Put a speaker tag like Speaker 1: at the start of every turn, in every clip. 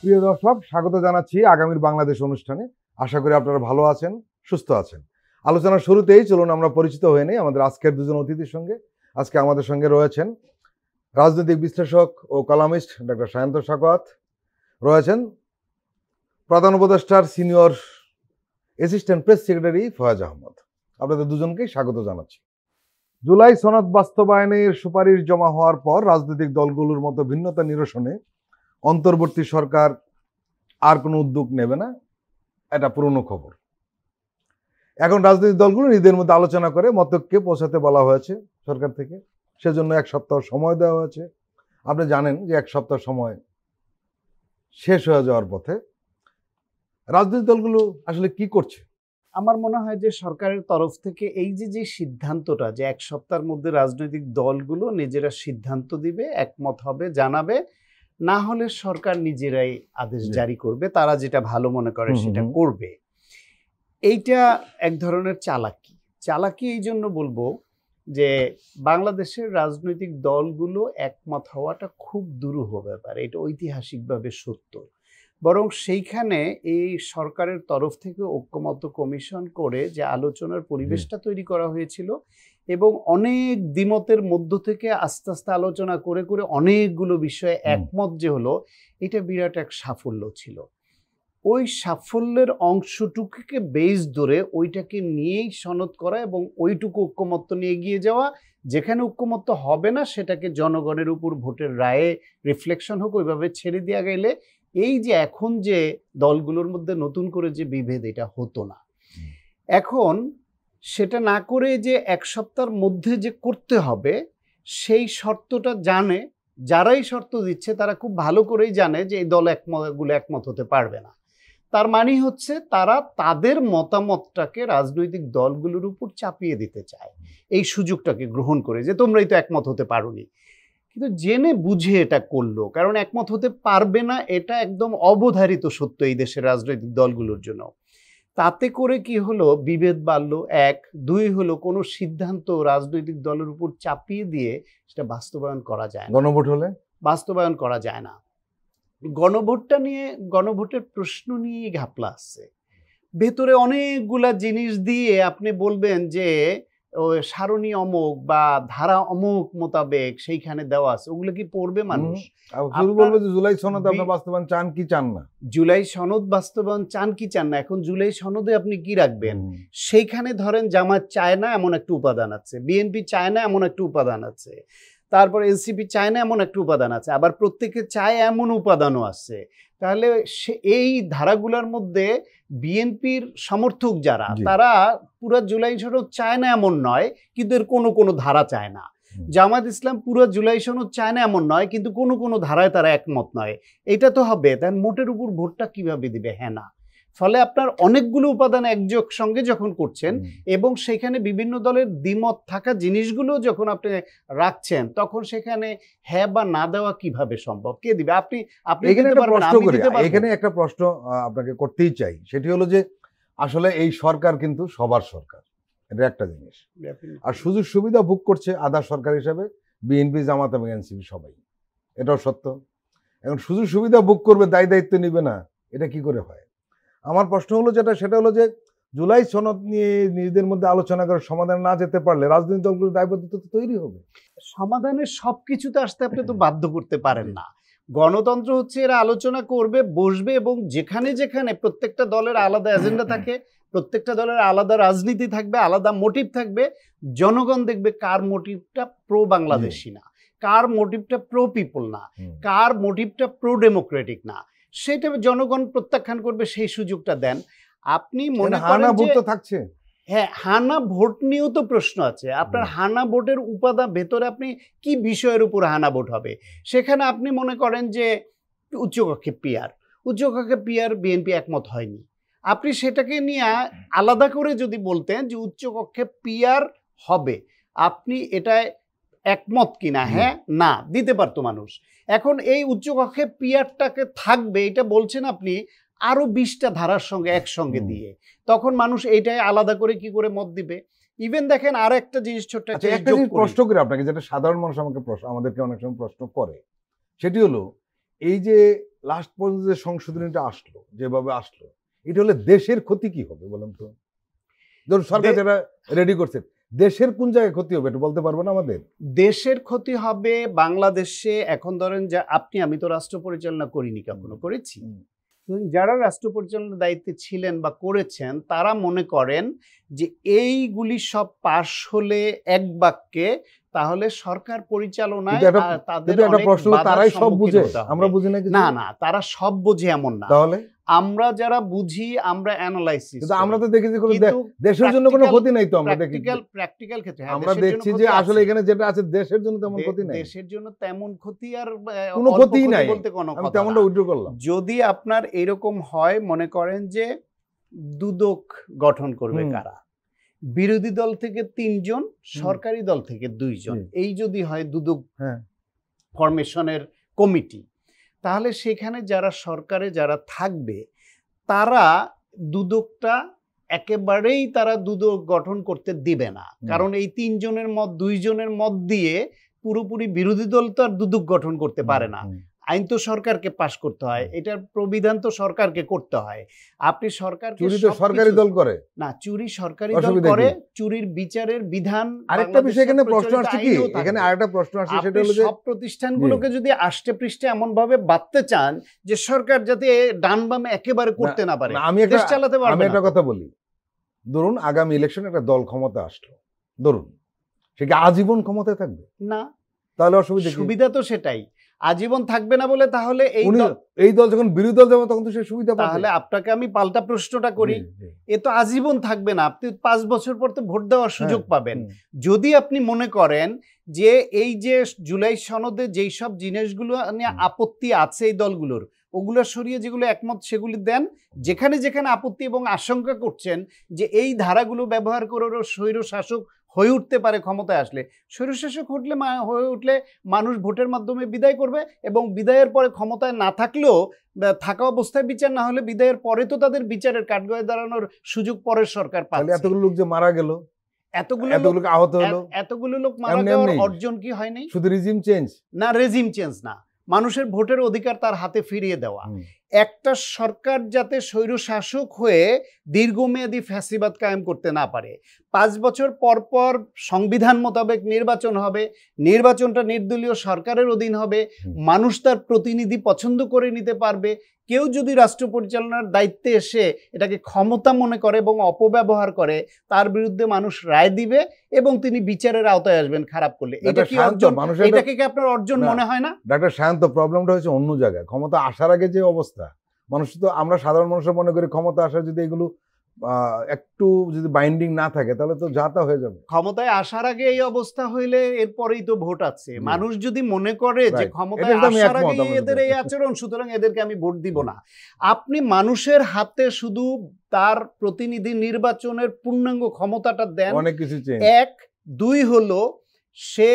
Speaker 1: প্রিয় দর্শক, স্বাগত জানাচ্ছি আগামীর বাংলাদেশ অনুষ্ঠানে। আশা করি আপনারা ভালো আছেন, সুস্থ আছেন। আলোচনার শুরুতেই চলুন আমরা পরিচিত হয়ে নেই আমাদের আজকের দুজন অতিথির সঙ্গে। আজকে আমাদের সঙ্গে রয়েছেন রাজনৈতিক বিশ্লেষক ও কলামিস্ট ডক্টর সায়ন্ত সাকোয়াত, রয়েছেন প্রধান উপদেষ্টার senior assistant press secretary Faiz Ahmad. আপনাদের দুজনকেই স্বাগত জানাচ্ছি। জুলাই সনদ বাস্তবায়নের সুপারিশ জমা হওয়ার পর রাজনৈতিক দলগুলোর মতো ভিন্নতা নিরসনে অন্তর্বর্তী সরকার আর কোনো উদ্যোগ নেবে না, এটা পুরনো খবর। এখন রাজনৈতিক দলগুলো নিজেদের মধ্যে আলোচনা করে মতৈক্যে পৌঁছাতে বলা হয়েছে সরকার থেকে। সেজন্য 1 সপ্তাহ সময় দেওয়া হয়েছে। আপনি জানেন যে 1 সপ্তাহ সময় শেষ হয়ে যাওয়ার পথে। রাজনৈতিক দলগুলো আসলে কি করছে?
Speaker 2: আমার মনে হয় যে সরকারের তরফ থেকে এই যে সিদ্ধান্তটা, যে 1 সপ্তাহের মধ্যে রাজনৈতিক দলগুলো নিজেরা সিদ্ধান্ত দিবে, একমত হবে, জানাবে, না হলে সরকার নিজেরাই আদেশ জারি করবে, তারা যেটা ভালো মনে করে সেটা করবে। এইটা এক ধরনের চালাকি এই জন্য বলবো যে বাংলাদেশের রাজনৈতিক দলগুলো একমত হওয়াটা খুব দুরূহ ব্যাপার, এটা ঐতিহাসিকভাবে সত্য। বরং সেইখানে এই সরকারের তরফ থেকে ঐক্যমত্য কমিশন করে যে আলোচনার পরিবেশটা তৈরি করা হয়েছিল এবং অনেক দ্বিমতের মধ্য থেকে আস্তে আস্তে আলোচনা করে করে অনেকগুলো বিষয়ে একমত যে হলো, এটা বিরাট এক সাফল্য ছিল। ওই সাফল্যের অংশটুকুকে বেস ধরে ওইটাকে নিয়েই সনদ করা এবং ওইটুকু ঐক্যমত্য নিয়ে এগিয়ে যাওয়া। যেখানে ঐক্যমত্য হবে না সেটাকে জনগণের উপর ভোটের রায়ে রিফ্লেকশন হোক, ওইভাবে ছেড়ে দেওয়া গেলে এই যে এখন যে দলগুলোর মধ্যে নতুন করে যে বিভেদ, এটা হতো না। এখন সেটা না করে যে 1 সপ্তাহের মধ্যে যে করতে হবে সেই শর্তটা জানে, যারাই শর্ত দিচ্ছে তারা খুব ভালো করেই জানে যে এই দল একমত হতে পারবে না। তার মানে হচ্ছে তারা তাদের মতামতটাকে রাজনৈতিক দলগুলোর উপর চাপিয়ে দিতে চায়, এই সুযোগটাকে গ্রহণ করে যে তোমরাই তো একমত হতে পারোনি। কিন্তু জেনে বুঝে এটা করলো, কারণ একমত হতে পারবে না এটা একদম অবধারিত সত্য এই দেশের রাজনৈতিক দলগুলোর জন্য। তাতে করে কি হলো, বিভেদ বাড়লো। 1, 2 হলো কোনো সিদ্ধান্ত রাজনৈতিক দলের উপর চাপিয়ে দিয়ে সেটা বাস্তবায়ন করা যায় না।
Speaker 1: গণভোট হলে
Speaker 2: বাস্তবায়ন করা যায় না। গণভোটের প্রশ্ন নিয়ে ঘাপলা আসছে। ভেতরে অনেকগুলা জিনিস দিয়ে আপনি বলবেন যে সারণী অমুক বা ধারা অমুক মোতাবেক সেইখানে দেওয়া আছে, ওগুলো কি পড়বে মানুষ?
Speaker 1: বলবে যে জুলাই সনদ আপনি বাস্তবায়ন চান কি চান না?
Speaker 2: জুলাই সনদ বাস্তবায়ন চান কি চান না, এখন জুলাই সনদে আপনি কি রাখবেন? সেইখানে ধরেন জামায়াত চায় না এমন একটা উপাদান আছে, বিএনপি চায় না এমন একটা উপাদান আছে, তারপর এনসিপি চায় না এমন একটা উপাদান আছে, আবার প্রত্যেকে চায় এমন উপাদানও আছে। তাহলে এই ধারাগুলোর মধ্যে বিএনপির সমর্থক যারা, তারা পুরো জুলাই সনদ চায় না এমন নয়, কিন্তু এর কোনো ধারা চায় না। জামায়াত ইসলাম পুরো জুলাই সনদ চায় না এমন নয়, কিন্তু কোনো ধারায় তারা একমত নয়। এটা তো হবে, তাই মোটের উপর ভোটটা কিভাবে দিবে? হ্যাঁ না। ফলে আপনার অনেকগুলো উপাদান একযোগ সঙ্গে যখন করছেন এবং সেখানে বিভিন্ন দলের দ্বিমত থাকা জিনিসগুলো যখন আপনি রাখছেন, তখন সেখানে হ্যাঁ বা না দেওয়া কিভাবে সম্ভব? কে দিবে? আপনি
Speaker 1: এখানে একটা প্রশ্ন আপনাকে করতেই চাই, সেটি হলো যে আসলে এই সরকার কিন্তু সবার সরকার, এটা একটা জিনিস। আর সুযোগ সুবিধা ভোগ করছে আধা সরকার হিসাবে বিএনপি, জামাত এবং এনসিপি সবাই, এটাও সত্য। এখন সুযোগ সুবিধা ভোগ করবে, দায়িত্ব নিবে না, এটা কি করে হয়? আমার প্রশ্ন হলো সেটা হলো যে জুলাই সনদ নিয়ে নিজেদের মধ্যে আলোচনা করে সমাধান না যেতে পারলে রাজনৈতিক দলগুলোর দায়বদ্ধতা তো তৈরি হবে।
Speaker 2: সমাধানের সবকিছুতে আসতে আপনি তো বাধ্য করতে পারেন না। গণতন্ত্র হচ্ছে এরা আলোচনা করবে, বসবে, এবং যেখানে যেখানে প্রত্যেকটা দলের আলাদা এজেন্ডা থাকে, প্রত্যেকটা দলের আলাদা রাজনীতি থাকবে, আলাদা মোটিভ থাকবে, জনগণ দেখবে কার মোটিভটা প্রো বাংলাদেশি না, কার মোটিভটা প্রো পিপল না, কার মোটিভটা প্রো ডেমোক্রেটিক না, সেটা জনগণ প্রত্যাখ্যান করবে। সেই সুযোগটা দেন। আপনি মনে করেন যে
Speaker 1: থাকছে,
Speaker 2: হ্যাঁ, হানা ভোট নিয়েও তো প্রশ্ন আছে। আপনার হানা ভোটের উপাদান ভেতরে আপনি কি বিষয়ের উপর হানা ভোট হবে? সেখানে আপনি মনে করেন যে উচ্চকক্ষে পিআর বিএনপি একমত হয়নি, আপনি সেটাকে নিয়ে আলাদা করে যদি বলতেন যে উচ্চকক্ষে পিআর হবে, আপনি এটা একমত কিনা, হ্যাঁ না দিতে পারতো মানুষ। এখন এই উচ্চকক্ষে পিআরটাকে থাকবে এটা বলছেন আপনি আরো 20টা ধারার সঙ্গে একসঙ্গে দিয়ে, তখন মানুষ এইটাই আলাদা করে কি করে মত দিবে? ইভেন দেখেন আর একটা জিনিস, ছোট্ট একটা জিনিস
Speaker 1: প্রশ্ন করে আপনাকে, যেটা সাধারণ মানুষ আমাদেরকে অনেক সময় প্রশ্ন করে, সেটি হলো এই যে লাস্ট পর্যন্ত যে সংশোধনীটা আসলো, যেভাবে আসলো, এটা হলে দেশের ক্ষতি কি হবে বলেন তো? ধরুন সরকার যেটা রেডি করছে, দেশের কোন জায়গায় ক্ষতি হবে এটা বলতে পারবো না আমাদের?
Speaker 2: দেশের ক্ষতি হবে বাংলাদেশে। এখন ধরেন যে আমি তো রাষ্ট্র পরিচালনা করিনি, কখনো করেছি। যারা রাষ্ট্র পরিচালনার দায়িত্বে ছিলেন বা করেছেন তারা মনে করেন যে এইগুলি সব পাশ হলে এক বাক্যে, তাহলে সরকার পরিচালনায় তাদের
Speaker 1: একটা প্রশ্ন, তারাই সব বুঝে, আমরা বুঝি না?
Speaker 2: না না, তারা সব বুঝে এমন না।
Speaker 1: তাহলে
Speaker 2: আমরা যারা বুঝি আমরা অ্যানালাইসিস,
Speaker 1: কিন্তু আমরা তো দেখেছি কোনো দেশের জন্য কোনো ক্ষতি নাই তো। আমরা দেখি
Speaker 2: প্র্যাকটিক্যাল ক্ষেত্রে
Speaker 1: আমরা দেখছি যে আসলে এখানে যেটা আছে দেশের জন্য তেমন ক্ষতি নাই।
Speaker 2: দেশের জন্য তেমন ক্ষতি আর
Speaker 1: কোনো ক্ষতি নাই
Speaker 2: বলতে কোনো
Speaker 1: আমি
Speaker 2: কথা
Speaker 1: তেমনটা
Speaker 2: না।
Speaker 1: উইথড্র করলাম।
Speaker 2: যদি আপনার এরকম হয়, মনে করেন যে দুদক গঠন করবে কারা, বিরোধী দল থেকে 3 জন, সরকারি দল থেকে 2 জন, এই যদি হয় দুদক ফরমেশনের কমিটি, তাহলে সেখানে যারা সরকারে যারা থাকবে তারা দুদকটা একেবারেই তারা দুদক গঠন করতে দিবে না। কারণ এই 3 জনের মত 2 জনের মত দিয়ে পুরোপুরি বিরোধী দল তো আর দুদক গঠন করতে পারে না। আইন তো সরকারকে পাশ করতে হয়, এটার প্রবিধান তো সরকারকে করতে হয়। আপনি সরকারকে,
Speaker 1: চুরি তো সরকারি দল করে
Speaker 2: না, চুরি সরকারি দল করে, চুরির বিচারের বিধান।
Speaker 1: আরেকটা বিষয় এখানে প্রশ্ন আসছে কি, এখানে আরেকটা প্রশ্ন আসছে, সেটা হলো যে
Speaker 2: সব প্রতিষ্ঠানগুলোকে যদি আষ্টে পৃষ্ঠে এমন ভাবে বাঁধতে চান যে সরকার যাতে ডান বামে একেবারে করতে না পারে, দেশ চালাতে পারবে না।
Speaker 1: আমি একটা কথা বলি, ধরুন আগামী ইলেকশনে একটা দল ক্ষমতা আসলো, ধরুন সে কি আজীবন ক্ষমতায় থাকবে?
Speaker 2: না।
Speaker 1: তাহলে সুবিধা তো সেটাই,
Speaker 2: আজীবন থাকবে না বলে তাহলে
Speaker 1: এই দল যখন বিরোধী দল যাবে তখন তো সে সুবিধা পাবে।
Speaker 2: তাহলে আপনাকে আমি পাল্টা প্রশ্নটা করি, এ তো আজীবন থাকবে না, আপনি 5 বছর পর তো ভোট দেওয়ার সুযোগ পাবেন। যদি আপনি মনে করেন যে এই যে জুলাই সনদে যেই সব জিনিসগুলো নিয়ে আপত্তি আছে এই দলগুলোর, ওগুলো সরিয়ে যেগুলো একমত সেগুলি দেন। যেখানে যেখানে আপত্তি এবং আশঙ্কা করছেন যে এই ধারাগুলো ব্যবহার করে স্বৈর শাসক হয়ে উঠতে পারে ক্ষমতায় আসলে, স্বৈরশাসক হয়ে উঠলে মানুষ ভোটের মাধ্যমে বিদায় করবে, এবং বিদায়ের পরে ক্ষমতায় না থাকলেও থাকা অবস্থায় বিচার না হলে বিদায়ের পরে তো তাদের বিচারের কাঠগড়ায় দাঁড়ানোর সুযোগ পরের সরকার পাচ্ছে।
Speaker 1: এতগুলো লোক যে মারা গেল, এতগুলো লোক আহত হলো,
Speaker 2: এতগুলো লোক মারা যাওয়ার অর্জন কি হয়নি?
Speaker 1: শুধু রেজিম চেঞ্জ
Speaker 2: না, রেজিম চেঞ্জ না, মানুষের ভোটের অধিকার তার হাতে ফিরিয়ে দেওয়া। একটা সরকার যাতে স্বৈর শাসক হয়ে দীর্ঘমেয়াদী ফ্যাসিবাদ কায়েম করতে না পারে, 5 বছর পর পর সংবিধান মোতাবেক নির্বাচন হবে, নির্বাচনটা নির্দলীয় সরকারের অধীন হবে, মানুষ তার প্রতিনিধি পছন্দ করে নিতে পারবে। কেউ যদি রাষ্ট্র পরিচালনার দায়িত্বে এসে এটাকে ক্ষমতা মনে করে এবং অপব্যবহার করে, তার বিরুদ্ধে মানুষ রায় দিবে এবং তিনি বিচারের আওতায় আসবেন খারাপ করলে। এটা কি অর্জন? এটাকে কি আপনার অর্জন মনে হয় না?
Speaker 1: ডাক্তার শান্ত, প্রবলেমটা হচ্ছে অন্য জায়গায়। ক্ষমতা আসার আগে যে অবস্থা, মানুষ তো, আমরা সাধারণ মানুষের মনে করি ক্ষমতা আসার যদি এগুলো একটু যদি বাইন্ডিং না থাকে তাহলে তো যাতা হয়ে যাবে।
Speaker 2: ক্ষমতায় আসার আগে এই অবস্থা হইলে এরপরেই তো ভোট আছে। মানুষ যদি মনে করে যে ক্ষমতায় আসার আগে এদের এই আচরণ, সুতরাং এদেরকে আমি ভোট দিব না। আপনি মানুষের হাতে শুধু তার প্রতিনিধি নির্বাচনের পূর্ণাঙ্গ ক্ষমতাটা দেন।
Speaker 1: অনেক কিছু চেঞ্জ।
Speaker 2: 1, 2 হলো সে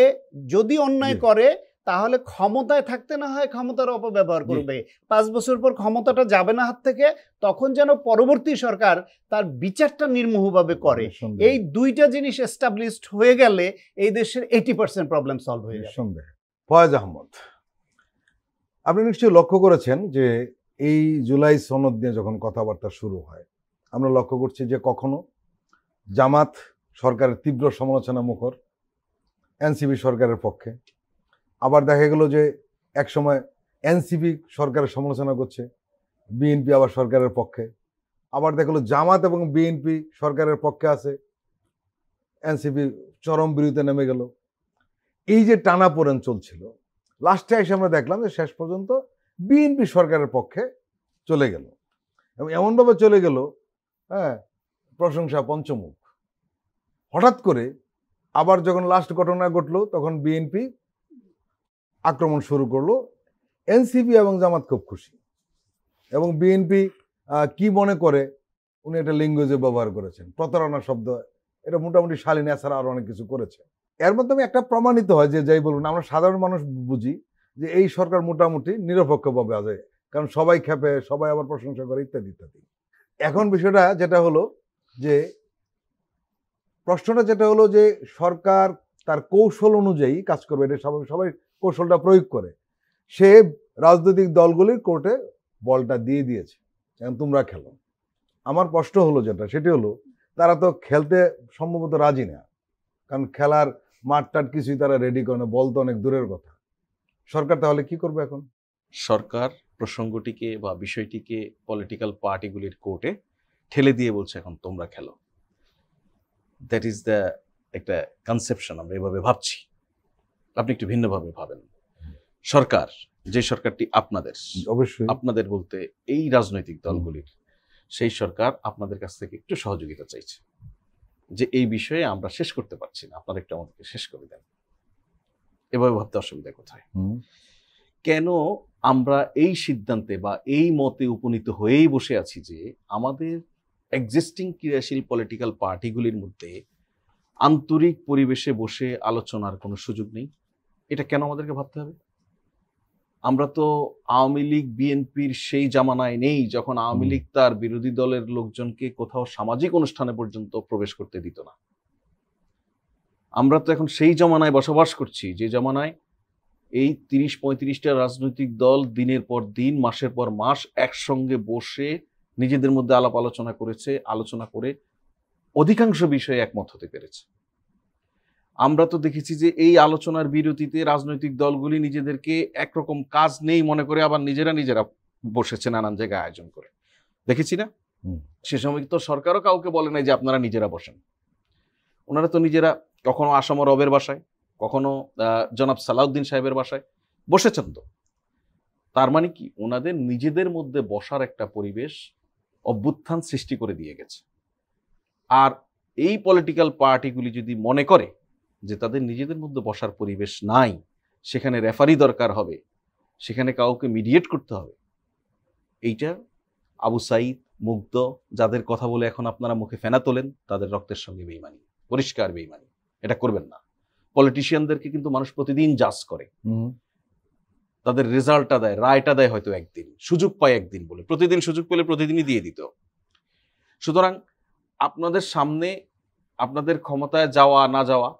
Speaker 2: যদি অন্যায় করে তাহলে ক্ষমতায় থাকতে না হয় ক্ষমতার অপব্যবহার করবে। 5 বছর পর ক্ষমতাটা যাবে না হাত থেকে, তখন যেন পরবর্তী সরকার তার বিচারটা নির্মোহভাবে করে। এই 2টা জিনিস এস্টাবলিশড হয়ে গেলে এই দেশের 80% প্রবলেম সলভ হয়ে যাবে।
Speaker 1: ফয়েজ আহমদ, আপনি নিশ্চয়ই লক্ষ্য করেছেন যে এই জুলাই সনদ নিয়ে যখন কথাবার্তা শুরু হয়, আমরা লক্ষ্য করছি যে কখনো জামাত সরকারের তীব্র সমালোচনা মুখর, এনসিপি সরকারের পক্ষে, আবার দেখা গেল যে একসময় এনসিপি সরকারের সমালোচনা করছে, বিএনপি আবার সরকারের পক্ষে, আবার দেখা গেল জামাত এবং বিএনপি সরকারের পক্ষে আছে, এনসিপি চরম বিরোধিতা নেমে গেল। এই যে টানাপোড়েন চলছিল, লাস্টে এসে আমরা দেখলাম যে শেষ পর্যন্ত বিএনপি সরকারের পক্ষে চলে গেল, এবং এমনভাবে চলে গেল, প্রশংসা পঞ্চমুখ। হঠাৎ করে আবার যখন লাস্ট ঘটনা ঘটলো তখন বিএনপি আক্রমণ শুরু করলো। এনসিপি এবং জামাত খুব খুশি, এবং বিএনপি কি মনে করে উনি একটা ল্যাঙ্গুয়েজে ব্যবহার করেছেন, প্রতারণা শব্দ, এটা মোটামুটি শালীন, এছাড়া আরো অনেক কিছু করেছে। এর মাধ্যমে একটা প্রমাণিত হয় যে, যাই বলুন, আমরা সাধারণ মানুষ বুঝি যে এই সরকার মোটামুটি নিরপেক্ষভাবে আছে, কারণ সবাই খেপে, সবাই আবার প্রশংসা করে, ইত্যাদি ইত্যাদি। এখন বিষয়টা যেটা হলো যে, প্রশ্নটা যেটা হলো যে সরকার তার কৌশল অনুযায়ী কাজ করবে, এটা সবাই কৌশলটা প্রয়োগ করে। সে রাজনৈতিক দলগুলির কোর্টে বলটা দিয়ে দিয়েছে, এখন তোমরা খেলো। আমার প্রশ্ন হলো যেটা, সেটি হলো তারা তো খেলতে সম্ভবত রাজি না, কারণ খেলার মাঠ টাট কিছুই তারা রেডি করে না, বল তো অনেক দূরের কথা। সরকার তাহলে কি করবে এখন?
Speaker 3: সরকার প্রসঙ্গটিকে বা বিষয়টিকে পলিটিক্যাল পার্টিগুলির কোর্টে ঠেলে দিয়ে বলছে এখন তোমরা খেলো। দ্যাট ইজ দ্য একটা কনসেপশন, আমরা এভাবে ভাবছি, আপনি একটু ভিন্নভাবে ভাবেন। সরকার, যে সরকারটি আপনাদের,
Speaker 1: অবশ্যই
Speaker 3: আপনাদের বলতে এই রাজনৈতিক দলগুলির, সেই সরকার আপনাদের কাছ থেকে একটু সহযোগিতা চাইছে যে এই বিষয়ে আমরা শেষ করতে পারছি না, আপনারা একটু আমাদেরকে শেষ করে দেন। এভাবে ভাবতে অসুবিধা কোথায়? কেন আমরা এই সিদ্ধান্তে বা এই মতে উপনীত হয়েই বসে আছি যে আমাদের এক্সিস্টিং ক্রিয়াশীল পলিটিক্যাল পার্টিগুলির মধ্যে আন্তরিক পরিবেশে বসে আলোচনার কোনো সুযোগ নেই? এটা কেন আমাদেরকে ভাবতে হবে? আমরা তো আওয়ামী লীগ বিএনপির সেই জামানায় নেই যখন আওয়ামী লীগ তার বিরোধী দলের লোকজনকে কোথাও সামাজিক অনুষ্ঠানে পর্যন্ত প্রবেশ করতে দিত না। আমরা তো এখন সেই জামানায় বসবাস করছি যে জামানায় এই 30-35টা রাজনৈতিক দল দিনের পর দিন, মাসের পর মাস একসঙ্গে বসে নিজেদের মধ্যে আলাপ আলোচনা করেছে, আলোচনা করে অধিকাংশ বিষয়ে একমত হতে পেরেছে। আমরা তো দেখেছি যে এই আলোচনার বিরতিতে রাজনৈতিক দলগুলি নিজেদেরকে একরকম কাজ নেই মনে করে আবার নিজেরা বসেছে নানান জায়গায় আয়োজন করে, দেখেছি না? সে সময় তো সরকারও কাউকে বলে নাই যে আপনারা নিজেরা বসেন। ওনারা তো নিজেরা কখনো আসাম রবের বাসায়, কখনো জনাব সালাউদ্দিন সাহেবের বাসায় বসেছেন। তো তার মানে কি, ওনাদের নিজেদের মধ্যে বসার একটা পরিবেশ অভ্যুত্থান সৃষ্টি করে দিয়ে গেছে। আর এই পলিটিক্যাল পার্টিগুলি যদি মনে করে যে তাদের নিজেদের মধ্যে বসার পরিবেশ নাই, সেখানে রেফারি দরকার হবে, সেখানে কাউকে মিডিয়েট করতে হবে, এইটা আবু সাইদ, মুগ্ধ, যাদের কথা বলে এখন আপনারা মুখে ফেনা তোলেন, তাদের রক্তের সঙ্গে বেইমানি, পরিষ্কার বেইমানি। এটা করবেন না। পলিটিশিয়ানদেরকে কিন্তু মানুষ প্রতিদিন জাজ করে, তাদের রেজাল্টটা দেয়, রায়টা দেয় হয়তো একদিন, সুযোগ পায় একদিন বলে, প্রতিদিন সুযোগ পেলে প্রতিদিনই দিয়ে দিত। সুতরাং আপনাদের সামনে আপনাদের ক্ষমতায় যাওয়া না যাওয়া,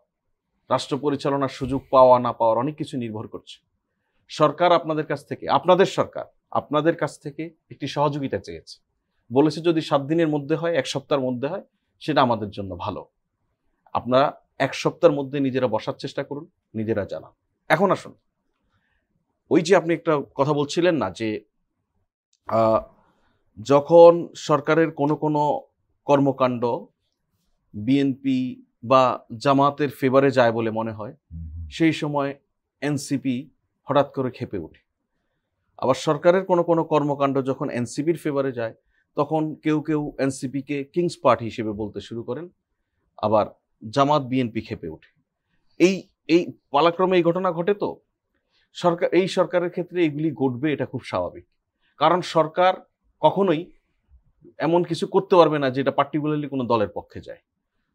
Speaker 3: রাষ্ট্র পরিচালনার সুযোগ পাওয়া না পাওয়ার অনেক কিছু নির্ভর করছে। সরকার আপনাদের কাছ থেকে, আপনাদের সরকার আপনাদের কাছ থেকে একটি সহযোগিতা চেয়েছে, বলেছে যদি 7 দিনের মধ্যে হয়, 1 সপ্তাহের মধ্যে হয়, সেটা আমাদের জন্য ভালো। আপনারা 1 সপ্তাহের মধ্যে নিজেরা বসার চেষ্টা করুন, নিজেরা জানান। এখন আসুন, ওই যে আপনি একটা কথা বলছিলেন না যে যখন সরকারের কোনো কর্মকাণ্ড বিএনপি বা জামাতের ফেভারে যায় বলে মনে হয়, সেই সময় এনসিপি হঠাৎ করে খেপে ওঠে। আবার সরকারের কোনো কর্মকাণ্ড যখন এনসিপির ফেভারে যায়, তখন কেউ এনসিপিকে কিংস পার্টি হিসেবে বলতে শুরু করেন, আবার জামাত বিএনপি খেপে ওঠে। এই পালাক্রমে এই ঘটনা ঘটে। তো এই সরকারের ক্ষেত্রে এগুলি ঘটবে, এটা খুব স্বাভাবিক। কারণ সরকার কখনোই এমন কিছু করতে পারবে না যেটা পার্টিকুলারলি কোনো দলের পক্ষে যায়।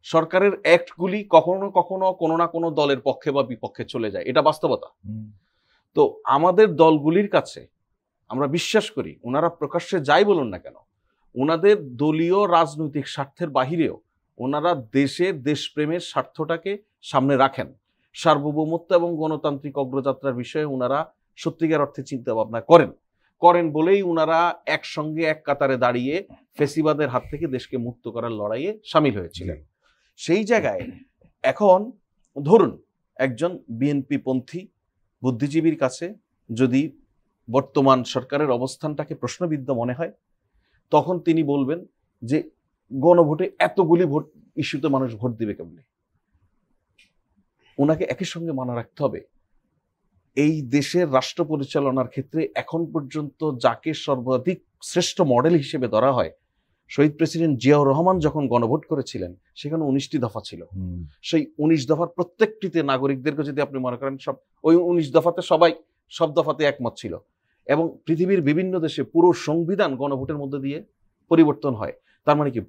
Speaker 3: সরকারের অ্যাক্টগুলি কখনো কোনো না কোনো দলের পক্ষে বা বিপক্ষে চলে যায়, এটা বাস্তবতা। তো আমাদের দলগুলির কাছে আমরা বিশ্বাস করি, ওনারা প্রকাশ্যে যাই বলুন না কেন, ওনাদের দলীয় রাজনৈতিক স্বার্থের বাহিরেও ওনারা দেশপ্রেমের স্বার্থটাকে সামনে রাখেন। সার্বভৌমত্ব এবং গণতান্ত্রিক অগ্রযাত্রার বিষয়ে ওনারা সত্যিকার অর্থে চিন্তা ভাবনা করেন বলেই ওনারা একসঙ্গে এক কাতারে দাঁড়িয়ে ফেসিবাদের হাত থেকে দেশকে মুক্ত করার লড়াইয়ে সামিল হয়েছিলেন। সেই জায়গায় এখন ধরুন একজন বিএনপি পন্থী বুদ্ধিজীবীর কাছে যদি বর্তমান সরকারের অবস্থানটাকে প্রশ্নবিদ্ধ মনে হয়, তখন তিনি বলবেন যে গণভোটে এতগুলি ভোট ইস্যুতে মানুষ ভোট দিবে কেমনে। ওনাকে একই সঙ্গে মনে রাখতে হবে, এই দেশের রাষ্ট্র পরিচালনার ক্ষেত্রে এখন পর্যন্ত যাকে সর্বাধিক শ্রেষ্ঠ মডেল হিসেবে ধরা হয়, শহীদ প্রেসিডেন্ট জিয়াউর রহমান যখন গণভোট করেছিলেন, সেখানে 19টি দফা ছিল। সেই 19 দফার প্রত্যেকটিতে নাগরিকদেরকে যদি আপনি মনে করেন, ওই 19 দফাতে সব দফাতে একমত ছিল। এবং পৃথিবীর বিভিন্ন দেশে পুরো সংবিধান গণভোটের মধ্যে দিয়ে পরিবর্তন হয়। তার মানে কি,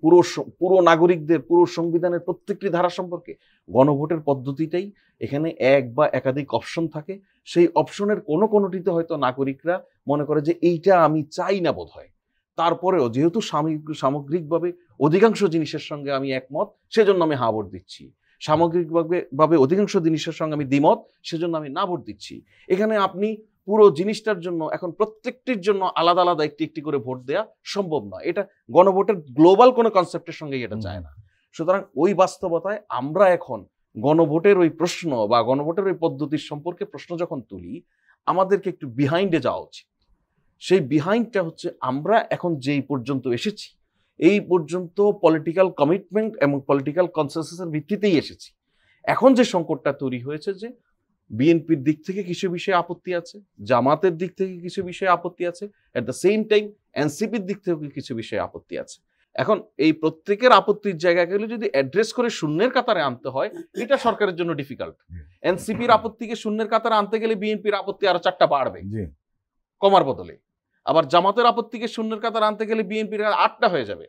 Speaker 3: পুরো নাগরিকদের পুরো সংবিধানের প্রত্যেকটি ধারা সম্পর্কে গণভোটের পদ্ধতিটাই, এখানে এক বা একাধিক অপশন থাকে। সেই অপশনের কোনোটিতে হয়তো নাগরিকরা মনে করে যে এইটা আমি চাই না বোধ হয়, তারপরেও যেহেতু সামগ্রিকভাবে অধিকাংশ জিনিসের সঙ্গে আমি একমত, সেজন্য আমি হ্যাঁ ভোট দিচ্ছি। সামগ্রিকভাবে অধিকাংশ জিনিসের সঙ্গে আমি দ্বিমত, সেজন্য আমি না ভোট দিচ্ছি। এখানে আপনি পুরো জিনিসটার জন্য এখন প্রত্যেকটির জন্য আলাদা আলাদা একটি একটি করে ভোট দেওয়া সম্ভব নয়। এটা গণভোটের গ্লোবাল কোনো কনসেপ্টের সঙ্গে এটা যায় না। সুতরাং ওই বাস্তবতায় আমরা এখন গণভোটের ওই প্রশ্ন বা গণভোটের ওই পদ্ধতির সম্পর্কে প্রশ্ন যখন তুলি, আমাদেরকে একটু বিহাইন্ডে যাওয়া উচিত। সেই বিহাইন্ডটা হচ্ছে আমরা এখন যেই পর্যন্ত এসেছি, এই পর্যন্ত পলিটিক্যাল কমিটমেন্ট এবং পলিটিক্যাল কনসেনসাসের ভিত্তিতেই এসেছি। এখন যে সংকটটা তৈরি হয়েছে যে বিএনপির দিক থেকে কিছু বিষয়ে আপত্তি আছে, জামাতের দিক থেকে কিছু বিষয়ে আপত্তি আছে, এট দ্য সেম টাইম এনসিপির দিক থেকে কিছু বিষয়ে আপত্তি আছে। এখন এই প্রত্যেকের আপত্তির জায়গাগুলো যদি অ্যাড্রেস করে শূন্যের কাতারে আনতে হয়, এটা সরকারের জন্য ডিফিকাল্ট। এনসিপির আপত্তিকে শূন্যের কাতারে আনতে গেলে বিএনপির আপত্তি আরো 4টা বাড়বে কমার বদলে। আবার জামাতের আপত্তিকে শূন্যের কাতারে আনতে গেলে বিএনপির 8টা হয়ে যাবে।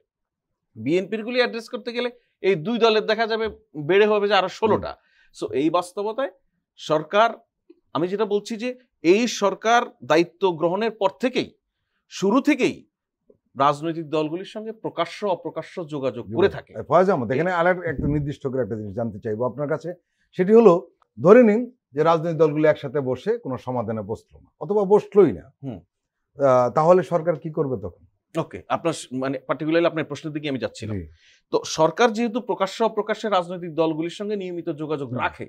Speaker 3: বিএনপির গুলি অ্যাড্রেস করতে গেলে এই দুই দলের দেখা যাবে বেড়ে হবে যে আরো 16টা। সো এই বাস্তবতায় সরকার, আমি যেটা বলছি যে এই সরকার দায়িত্ব গ্রহণের পর থেকেই, শুরু থেকেই রাজনৈতিক দলগুলির সঙ্গে প্রকাশ্য অপ্রকাশ্য যোগাযোগ করে থাকে।
Speaker 1: ফয়েজ আহমদ, এখানে আর একটা নির্দিষ্ট করে একটা জিনিস জানতে চাইবো আপনার কাছে। সেটি হলো, ধরে নিন যে রাজনৈতিক দলগুলি একসাথে বসে কোনো সমাধানে বসলো না অথবা বসলোই না, তাহলে সরকার কি করবে তখন?
Speaker 3: ওকে, আপনার মানে পার্টিকুলারলি আপনার প্রশ্নের দিকে আমি যাচ্ছিলাম। তো সরকার যেহেতু প্রকাশ্য অপ্রকাশ্যে রাজনৈতিক দলগুলির সঙ্গে নিয়মিত যোগাযোগ রাখে,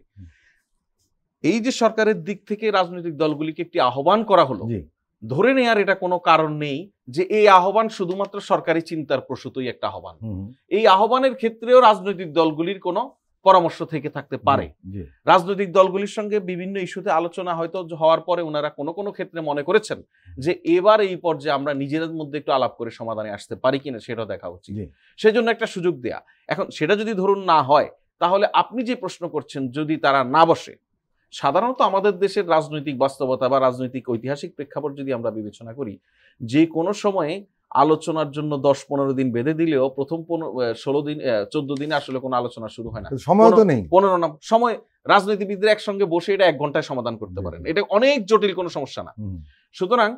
Speaker 3: এই যে সরকারের দিক থেকে রাজনৈতিক দলগুলিকে একটি আহ্বান করা হলো, ধরে নেয়ার এটা কোনো কারণ নেই যে এই আহ্বান শুধুমাত্র সরকারি চিন্তার প্রসূতই একটা আহ্বান। এই আহ্বানের ক্ষেত্রেও রাজনৈতিক দলগুলির কোনো পরামর্শ থেকে থাকতে পারে। রাজনৈতিক দলগুলির সঙ্গে বিভিন্ন ইস্যুতে আলোচনা হয়তো হওয়ার পরে ওনারা কোনো কোনো ক্ষেত্রে মনে করেছেন যে এবার এই পর্যায়ে আমরা নিজেদের মধ্যে একটু আলাপ করে সমাধানে আসতে পারি কিনা সেটাও দেখা উচিত। সেজন্য একটা সুযোগ দেয়া। এখন সেটা যদি ধরুন না হয়, তাহলে আপনি যে প্রশ্ন করছেন যদি তারা না বসে, সাধারণত আমাদের দেশের রাজনৈতিক বাস্তবতা বা রাজনৈতিক ঐতিহাসিক প্রেক্ষাপট যদি আমরা বিবেচনা করি, যে কোনো সময়ে আলোচনার জন্য 10-15 দিন বেঁধে দিলেও প্রথম 14 দিনে আসলে কোনো আলোচনা শুরু হয় না।
Speaker 1: সময় তো নেই,
Speaker 3: 15 না সময় রাজনীতিবিদরা একসঙ্গে বসে এটা 1 ঘন্টায় সমাধান করতে পারেন। এটা অনেক জটিল কোনো সমস্যা না। সুতরাং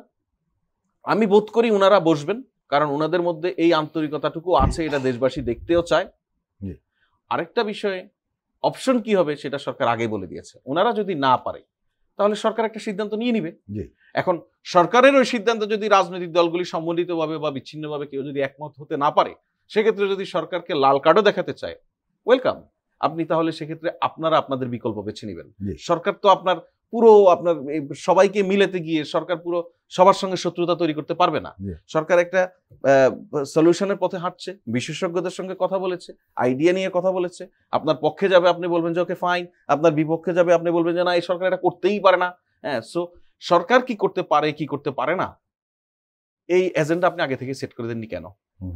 Speaker 3: আমি বোধ করি উনারা বসবেন, কারণ উনাদের মধ্যে এই আন্তরিকতাটুকু আছে, এটা দেশবাসী দেখতেও চায়। আরেকটা বিষয়ে অপশন কি হবে সেটা সরকার আগে বলে দিয়েছে। ওনারা যদি না পারে তাহলে সরকার একটা সিদ্ধান্ত নিয়ে নিবে। এখন সরকারের ওই সিদ্ধান্ত যদি রাজনৈতিক দলগুলি সম্মিলিতভাবে বা বিচ্ছিন্নভাবে কেউ যদি একমত হতে না পারে, সেক্ষেত্রে যদি সরকারকে লাল কার্ডও দেখাতে চায়, ওয়েলকাম। আপনি তাহলে সেক্ষেত্রে আপনারা আপনাদের বিকল্প বেছে নেবেন। সরকার তো আপনার সবাইকে মিলাতে গিয়ে সরকার পুরো সবার সঙ্গে শত্রুতা তৈরি করতে পারবে না। সরকার একটা সলিউশনের পথে হাঁটছে, বিশেষজ্ঞদের সঙ্গে কথা বলেছে, আইডিয়া নিয়ে কথা বলেছে। আপনার পক্ষে যাবে আপনি বলবেন যে ওকে ফাইন, আপনার বিপক্ষে যাবে আপনি বলবেন যে না, এই সরকার এটা করতেই পারে না। হ্যাঁ, সো সরকার কি করতে পারে কি করতে পারে না, এই এজেন্ডা আপনি আগে থেকে সেট করে দেননি কেন?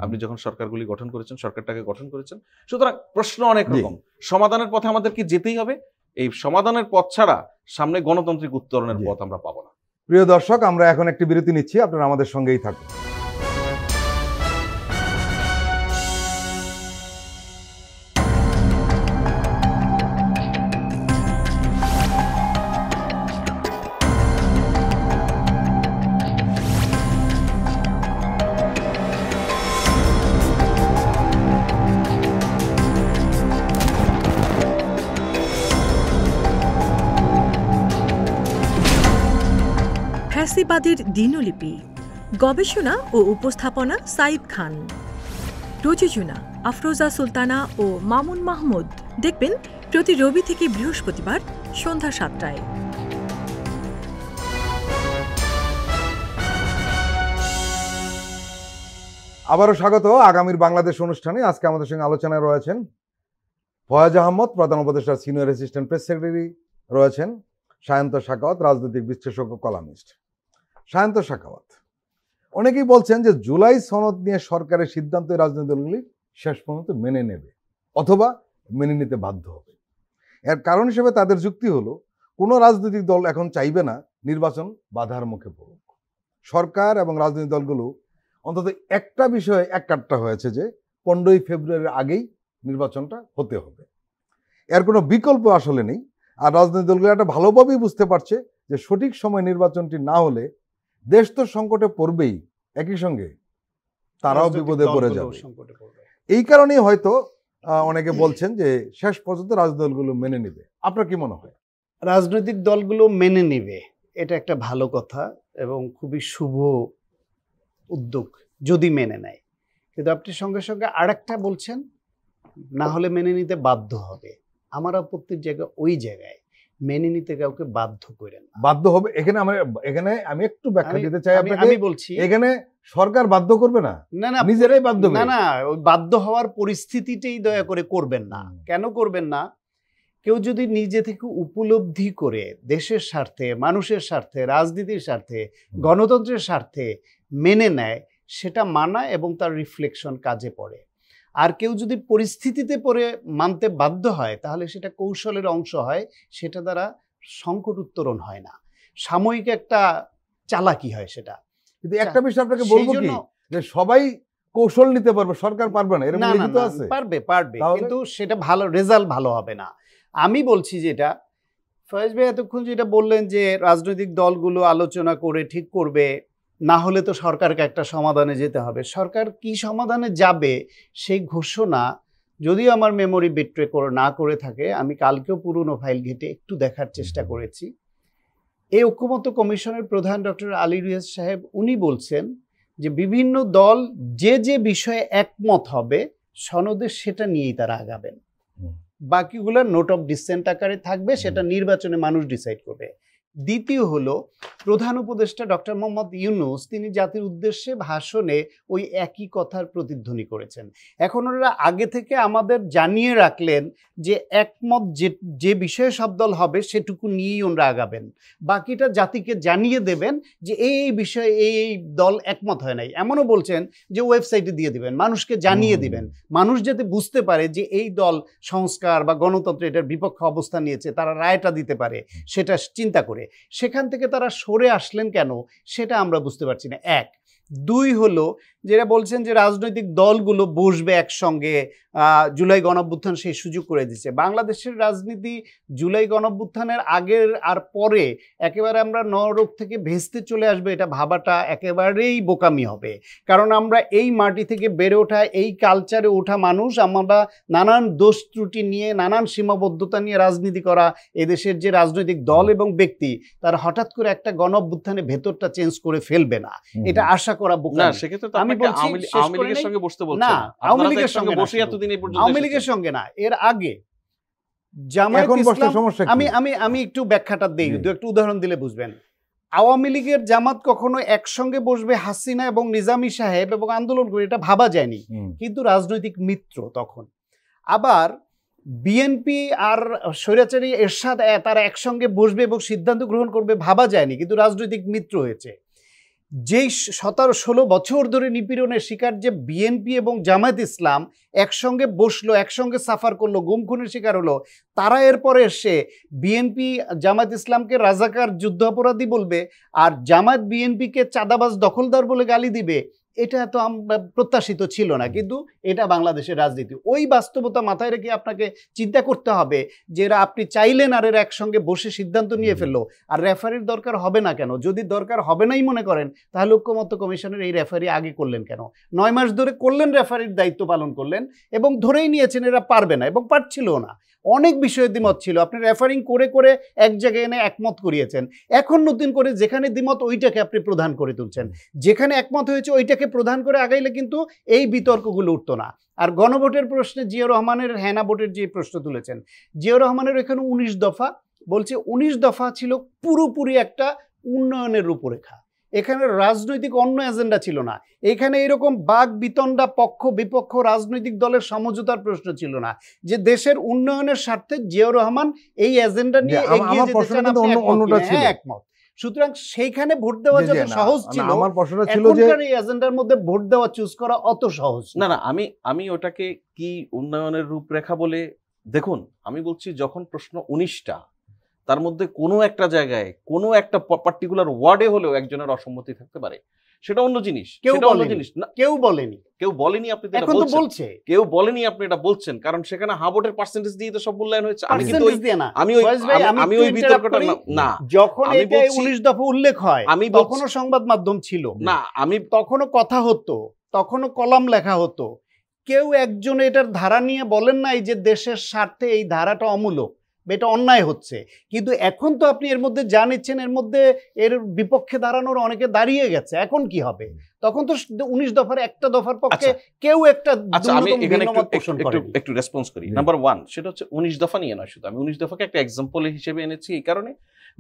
Speaker 3: আপনি যখন সরকারগুলি গঠন করেছেন, সরকারটাকে গঠন করেছেন। সুতরাং প্রশ্ন অনেক রকম, সমাধানের পথে আমাদেরকে যেতেই হবে। এই সমাধানের পথ ছাড়া সামনে গণতান্ত্রিক উত্তরণের পথ আমরা পাবো না।
Speaker 1: প্রিয় দর্শক, আমরা এখন একটি বিরতি নিচ্ছি, আপনারা আমাদের সঙ্গেই থাকুন।
Speaker 4: ফ্যাসিবাদের দিনলিপি, গবেষণা ও উপস্থাপনা সাইদ খান, প্রযোজনা আফরোজা সুলতানা ও মামুন মাহমুদ। দেখবেন প্রতি রবি থেকে বৃহস্পতিবার সন্ধ্যা 7টায়।
Speaker 1: আবারও স্বাগত আগামীর বাংলাদেশ অনুষ্ঠানে। আজকে আমাদের সঙ্গে আলোচনায় রয়েছেন ফয়েজ আহমদ, প্রধান উপদেষ্টা সিনিয়র অ্যাসিস্ট্যান্ট প্রেস সেক্রেটারি, রয়েছেন সায়ন্ত সাখাওয়াত, রাজনৈতিক বিশ্লেষক ও কলামিস্ট। সায়ন্ত সাখাওয়াত, অনেকেই বলছেন যে জুলাই সনদ নিয়ে সরকারের সিদ্ধান্ত রাজনৈতিক দলগুলি শেষ পর্যন্ত মেনে নেবে অথবা মেনে নিতে বাধ্য হবে। এর কারণ হিসেবে তাদের যুক্তি হলো, কোনো রাজনৈতিক দল এখন চাইবে না নির্বাচন বাধার মুখে পড়ুক। সরকার এবং রাজনৈতিক দলগুলো অন্তত একটা বিষয়ে এককাট্টা হয়েছে যে 15ই ফেব্রুয়ারির আগেই নির্বাচনটা হতে হবে। এর কোনো বিকল্প আসলে নেই। আর রাজনৈতিক দলগুলো একটা ভালোভাবেই বুঝতে পারছে যে সঠিক সময় নির্বাচনটি না হলে দেশ তো সংকটে পড়বেই, একই সঙ্গে তারাও বিপদে পড়ে যাবে। এই কারণেই হয়তো অনেকে বলছেন যে শেষ পর্যন্ত রাজনৈতিক দলগুলো মেনে নেবে। আপনার কি মনে হয়?
Speaker 2: রাজনৈতিক দলগুলো মেনে নেবে এটা একটা ভালো কথা এবং খুবই শুভ উদ্যোগ যদি মেনে নেয়। কিন্তু আপনি সঙ্গে সঙ্গে আরেকটা বলছেন, না হলে মেনে নিতে বাধ্য হবে। আমার আপত্তির জায়গা ওই জায়গায়, মেনে নিতে কাউকে বাধ্য করেন না।
Speaker 1: বাধ্য হবে এখানে আমি একটু ব্যাখ্যা দিতে চাই আপনাকে।
Speaker 2: আমি বলছি
Speaker 1: এখানে সরকার বাধ্য করবে না,
Speaker 2: না না
Speaker 1: নিজেরাই বাধ্য হবে।
Speaker 2: না না, ওই বাধ্য হওয়ার পরিস্থিতিটাই দয়া করে করবেন না। কেন করবেন না? কেউ যদি নিজে থেকে উপলব্ধি করে দেশের স্বার্থে, মানুষের স্বার্থে, রাজনীতির স্বার্থে, গণতন্ত্রের স্বার্থে মেনে নেয়, সেটা মানা এবং তার রিফ্লেকশন কাজে পড়ে। আর কেউ যদি পরিস্থিতিতে পড়ে মানতে বাধ্য হয়, তাহলে সেটা কৌশলের অংশ হয়, সেটা দ্বারা সংকট উত্তরণ হয় না, সাময়িক একটা চালাকি হয় সেটা।
Speaker 1: কিন্তু একটা বিষয় আপনাকে বলবো কি, যে সবাই কৌশল নিতে পারবে, সরকার পারবে না, এরকম লিখিত আছে।
Speaker 2: পারবে, কিন্তু সেটা ভালো রেজাল্ট ভালো হবে না। আমি বলছি যেটা ফয়েজ ভাই এতক্ষণ যেটা বললেন যে রাজনৈতিক দলগুলো আলোচনা করে ঠিক করবে, না হলে তো সরকারকে একটা সমাধানে যেতে হবে। সরকার কি সমাধানে যাবে সেই ঘোষণা যদিও আমার মেমোরি বিট্রে না করে থাকে, আমি কালকেও পুরনো ফাইল ঘেটে একটু দেখার চেষ্টা করেছি। এই ঐক্যমত্য কমিশনের প্রধান ডক্টর আলী রিয়াজ সাহেব উনি বলছেন যে বিভিন্ন দল যে যে বিষয়ে একমত হবে সনদে সেটা নিয়েই তারা আগাবেন, বাকিগুলো নোট অফ ডিসেন্ট আকারে থাকবে, সেটা নির্বাচনে মানুষ ডিসাইড করবে। দ্বিতীয় হলো প্রধান উপদেষ্টা ডক্টর মোহাম্মদ ইউনূস তিনি জাতির উদ্দেশ্যে ভাষণে ওই একই কথার প্রতিধ্বনি করেছেন। এখন ওনারা আগে থেকে আমাদের জানিয়ে রাখলেন যে একমত যে বিষয়ে সব দল হবে সেটুকু নিয়েই ওনারা আগাবেন, বাকিটা জাতিকে জানিয়ে দেবেন যে এই বিষয়ে এই দল একমত হয় নাই। এমনও বলছেন যে ওয়েবসাইটে দিয়ে দিবেন, মানুষকে জানিয়ে দিবেন, মানুষ যাতে বুঝতে পারে যে এই দল সংস্কার বা গণতন্ত্র এটার বিপক্ষে অবস্থান নিয়েছে, তারা রায়টা দিতে পারে সেটা চিন্তা করে। সেখান থেকে তারা সরে আসলেন কেন সেটা আমরা বুঝতে পারছি না। এক। দুই হলো যেটা বলছেন যে রাজনৈতিক দলগুলো বসবে একসঙ্গে, জুলাই গণঅভ্যুত্থান সেই সুযোগ করে দিচ্ছে। বাংলাদেশের রাজনীতি জুলাই গণঅভ্যুত্থানের আগের আর পরে একেবারে আমরা নরক থেকে ভেস্তে চলে আসবে এটা ভাবাটা একেবারেই বোকামি হবে। কারণ আমরা এই মাটি থেকে বেড়ে ওঠা, এই কালচারে ওঠা মানুষ, আমরা নানান দোষ ত্রুটি নিয়ে, নানান সীমাবদ্ধতা নিয়ে রাজনীতি করা এদেশের যে রাজনৈতিক দল এবং ব্যক্তি, তারা হঠাৎ করে একটা গণঅভ্যুত্থানে ভেতরটা চেঞ্জ করে ফেলবে না, এটা আশা করা বোকামি।
Speaker 3: আওয়ামী লীগের সঙ্গে বসতে বলছেন না,
Speaker 2: আওয়ামী লীগের সঙ্গে বসে
Speaker 3: এতদিন এই পর্যন্ত
Speaker 2: আওয়ামী লীগের সঙ্গে না, এর আগে জামায়াত ইসলাম। আমি একটু ব্যাখ্যাটা দেই, একটু উদাহরণ দিলে বুঝবেন। আওয়ামী লীগের জামাত কখনো একসঙ্গে বসবে হাসিনা এবং নিজামী সাহেব এবং আন্দোলন করে, এটা ভাবা যায়নি, কিন্তু রাজনৈতিক মিত্র তখন। আবার বিএনপি আর স্বৈরাচারী এরশাদ তারা একসঙ্গে বসবে এবং সিদ্ধান্ত গ্রহণ করবে, ভাবা যায়নি, কিন্তু রাজনৈতিক মিত্র হয়েছে। যেই 17-16 বছর ধরে নিপীড়নের শিকার যে বিএনপি এবং জামায়াত ইসলাম একসঙ্গে বসলো, একসঙ্গে সাফার করলো, গুম খুনের শিকার হলো, তারা এরপরে এসে বিএনপি জামায়াত ইসলামকে রাজাকার যুদ্ধাপরাধী বলবে আর জামায়াত বিএনপিকে চাঁদাবাজ দখলদার বলে গালি দিবে, এটা তো প্রত্যাশিত ছিল না, কিন্তু এটা বাংলাদেশের রাজনীতি। ওই বাস্তবতা মাথায় রেখে আপনাকে চিন্তা করতে হবে যে এরা আপনি চাইলেন আর এরা একসঙ্গে বসে সিদ্ধান্ত নিয়ে ফেললো, আর রেফারির দরকার হবে না কেন? যদি দরকার হবে নাই মনে করেন, তাহলে ঐক্যমত্য কমিশনের এই রেফারি আগে করলেন কেন? 9 মাস ধরে করলেন, রেফারির দায়িত্ব পালন করলেন এবং ধরেই নিয়েছেন এরা পারবে না এবং পারছিল না। অনেক বিষয়ে দ্বিমত ছিল, আপনি রেফারিং করে করে এক জায়গায় এনে একমত করিয়েছেন। এখন নতুন করে যেখানে দ্বিমত ওইটাকে আপনি প্রধান করে তুলছেন, যেখানে একমত হয়েছে ওইটাকে প্রধান করে আগাইলে কিন্তু এই বিতর্কগুলো উঠতো না। আর গণভোটের প্রশ্নে জিয়াউর রহমানের হেনা ভোটের যে প্রশ্ন তুলেছেন, জিয়াউর রহমানের এখানে 19 দফা বলছে, 19 দফা ছিল পুরোপুরি একটা উন্নয়নের রূপরেখা, এখানে রাজনৈতিক অন্য এজেন্ডা ছিল না, এখানে এরকম বাক বিতণ্ডা পক্ষ বিপক্ষ রাজনৈতিক দলের সমঝোতার প্রশ্ন ছিল না, যে দেশের উন্নয়নের স্বার্থে জিয়াউর রহমান এই এজেন্ডা নিয়ে এগিয়ে যেতে চান, আপনি একমত। সুতরাং সেইখানে ভোট দেওয়া যত সহজ ছিল,
Speaker 1: আমার প্রশ্নটা ছিল যে
Speaker 2: এই এজেন্ডার মধ্যে ভোট দেওয়া চুজ করা অত সহজ
Speaker 3: না। না আমি ওটাকে কি উন্নয়নের রূপরেখা বলে, দেখুন আমি বলছি যখন প্রশ্ন 19টা, তার মধ্যে কোনো একটা জায়গায় কোনো একটা পার্টিকুলার ওয়ার্ডে হলেও একজনের অসম্মতি থাকতে পারে, সেটা অন্য জিনিস।
Speaker 2: কেউ বলেনি
Speaker 3: আপনি এখন তো বলছে কেউ বলেনি, আপনি এটা বলছেন, কারণ সেখানে হাবটের পার্সেন্টেজ দিয়ে তো সব মূল্যায়ন হয়েছে। আমি ওই বিতর্কটা না,
Speaker 2: যখন এটা 19 দফা উল্লেখ হয় আমি তখনও সংবাদ মাধ্যম ছিল না, আমি তখনও কথা হতো, তখনও কলাম লেখা হতো, কেউ একজন এটার ধারা নিয়ে বলেন নাই যে দেশের স্বার্থে এই ধারাটা অমূলক বা এটা অন্যায় হচ্ছে, কিন্তু এখন তো আপনি এর মধ্যে যা নিচ্ছেন এর মধ্যে এর বিপক্ষে দাঁড়ানোর অনেকে দাঁড়িয়ে গেছে, এখন কি হবে? তখন তো 19 দফার একটা দফার পক্ষে কেউ একটা
Speaker 3: আমি এখানে
Speaker 2: পোষণ
Speaker 3: একটু রেসপন্স করি। নাম্বার 1 সেটা হচ্ছে 19 দফা নিয়ে নয় শুধু, আমি 19 দফাকে একটা এক্সাম্পল হিসেবে এনেছি এই কারণে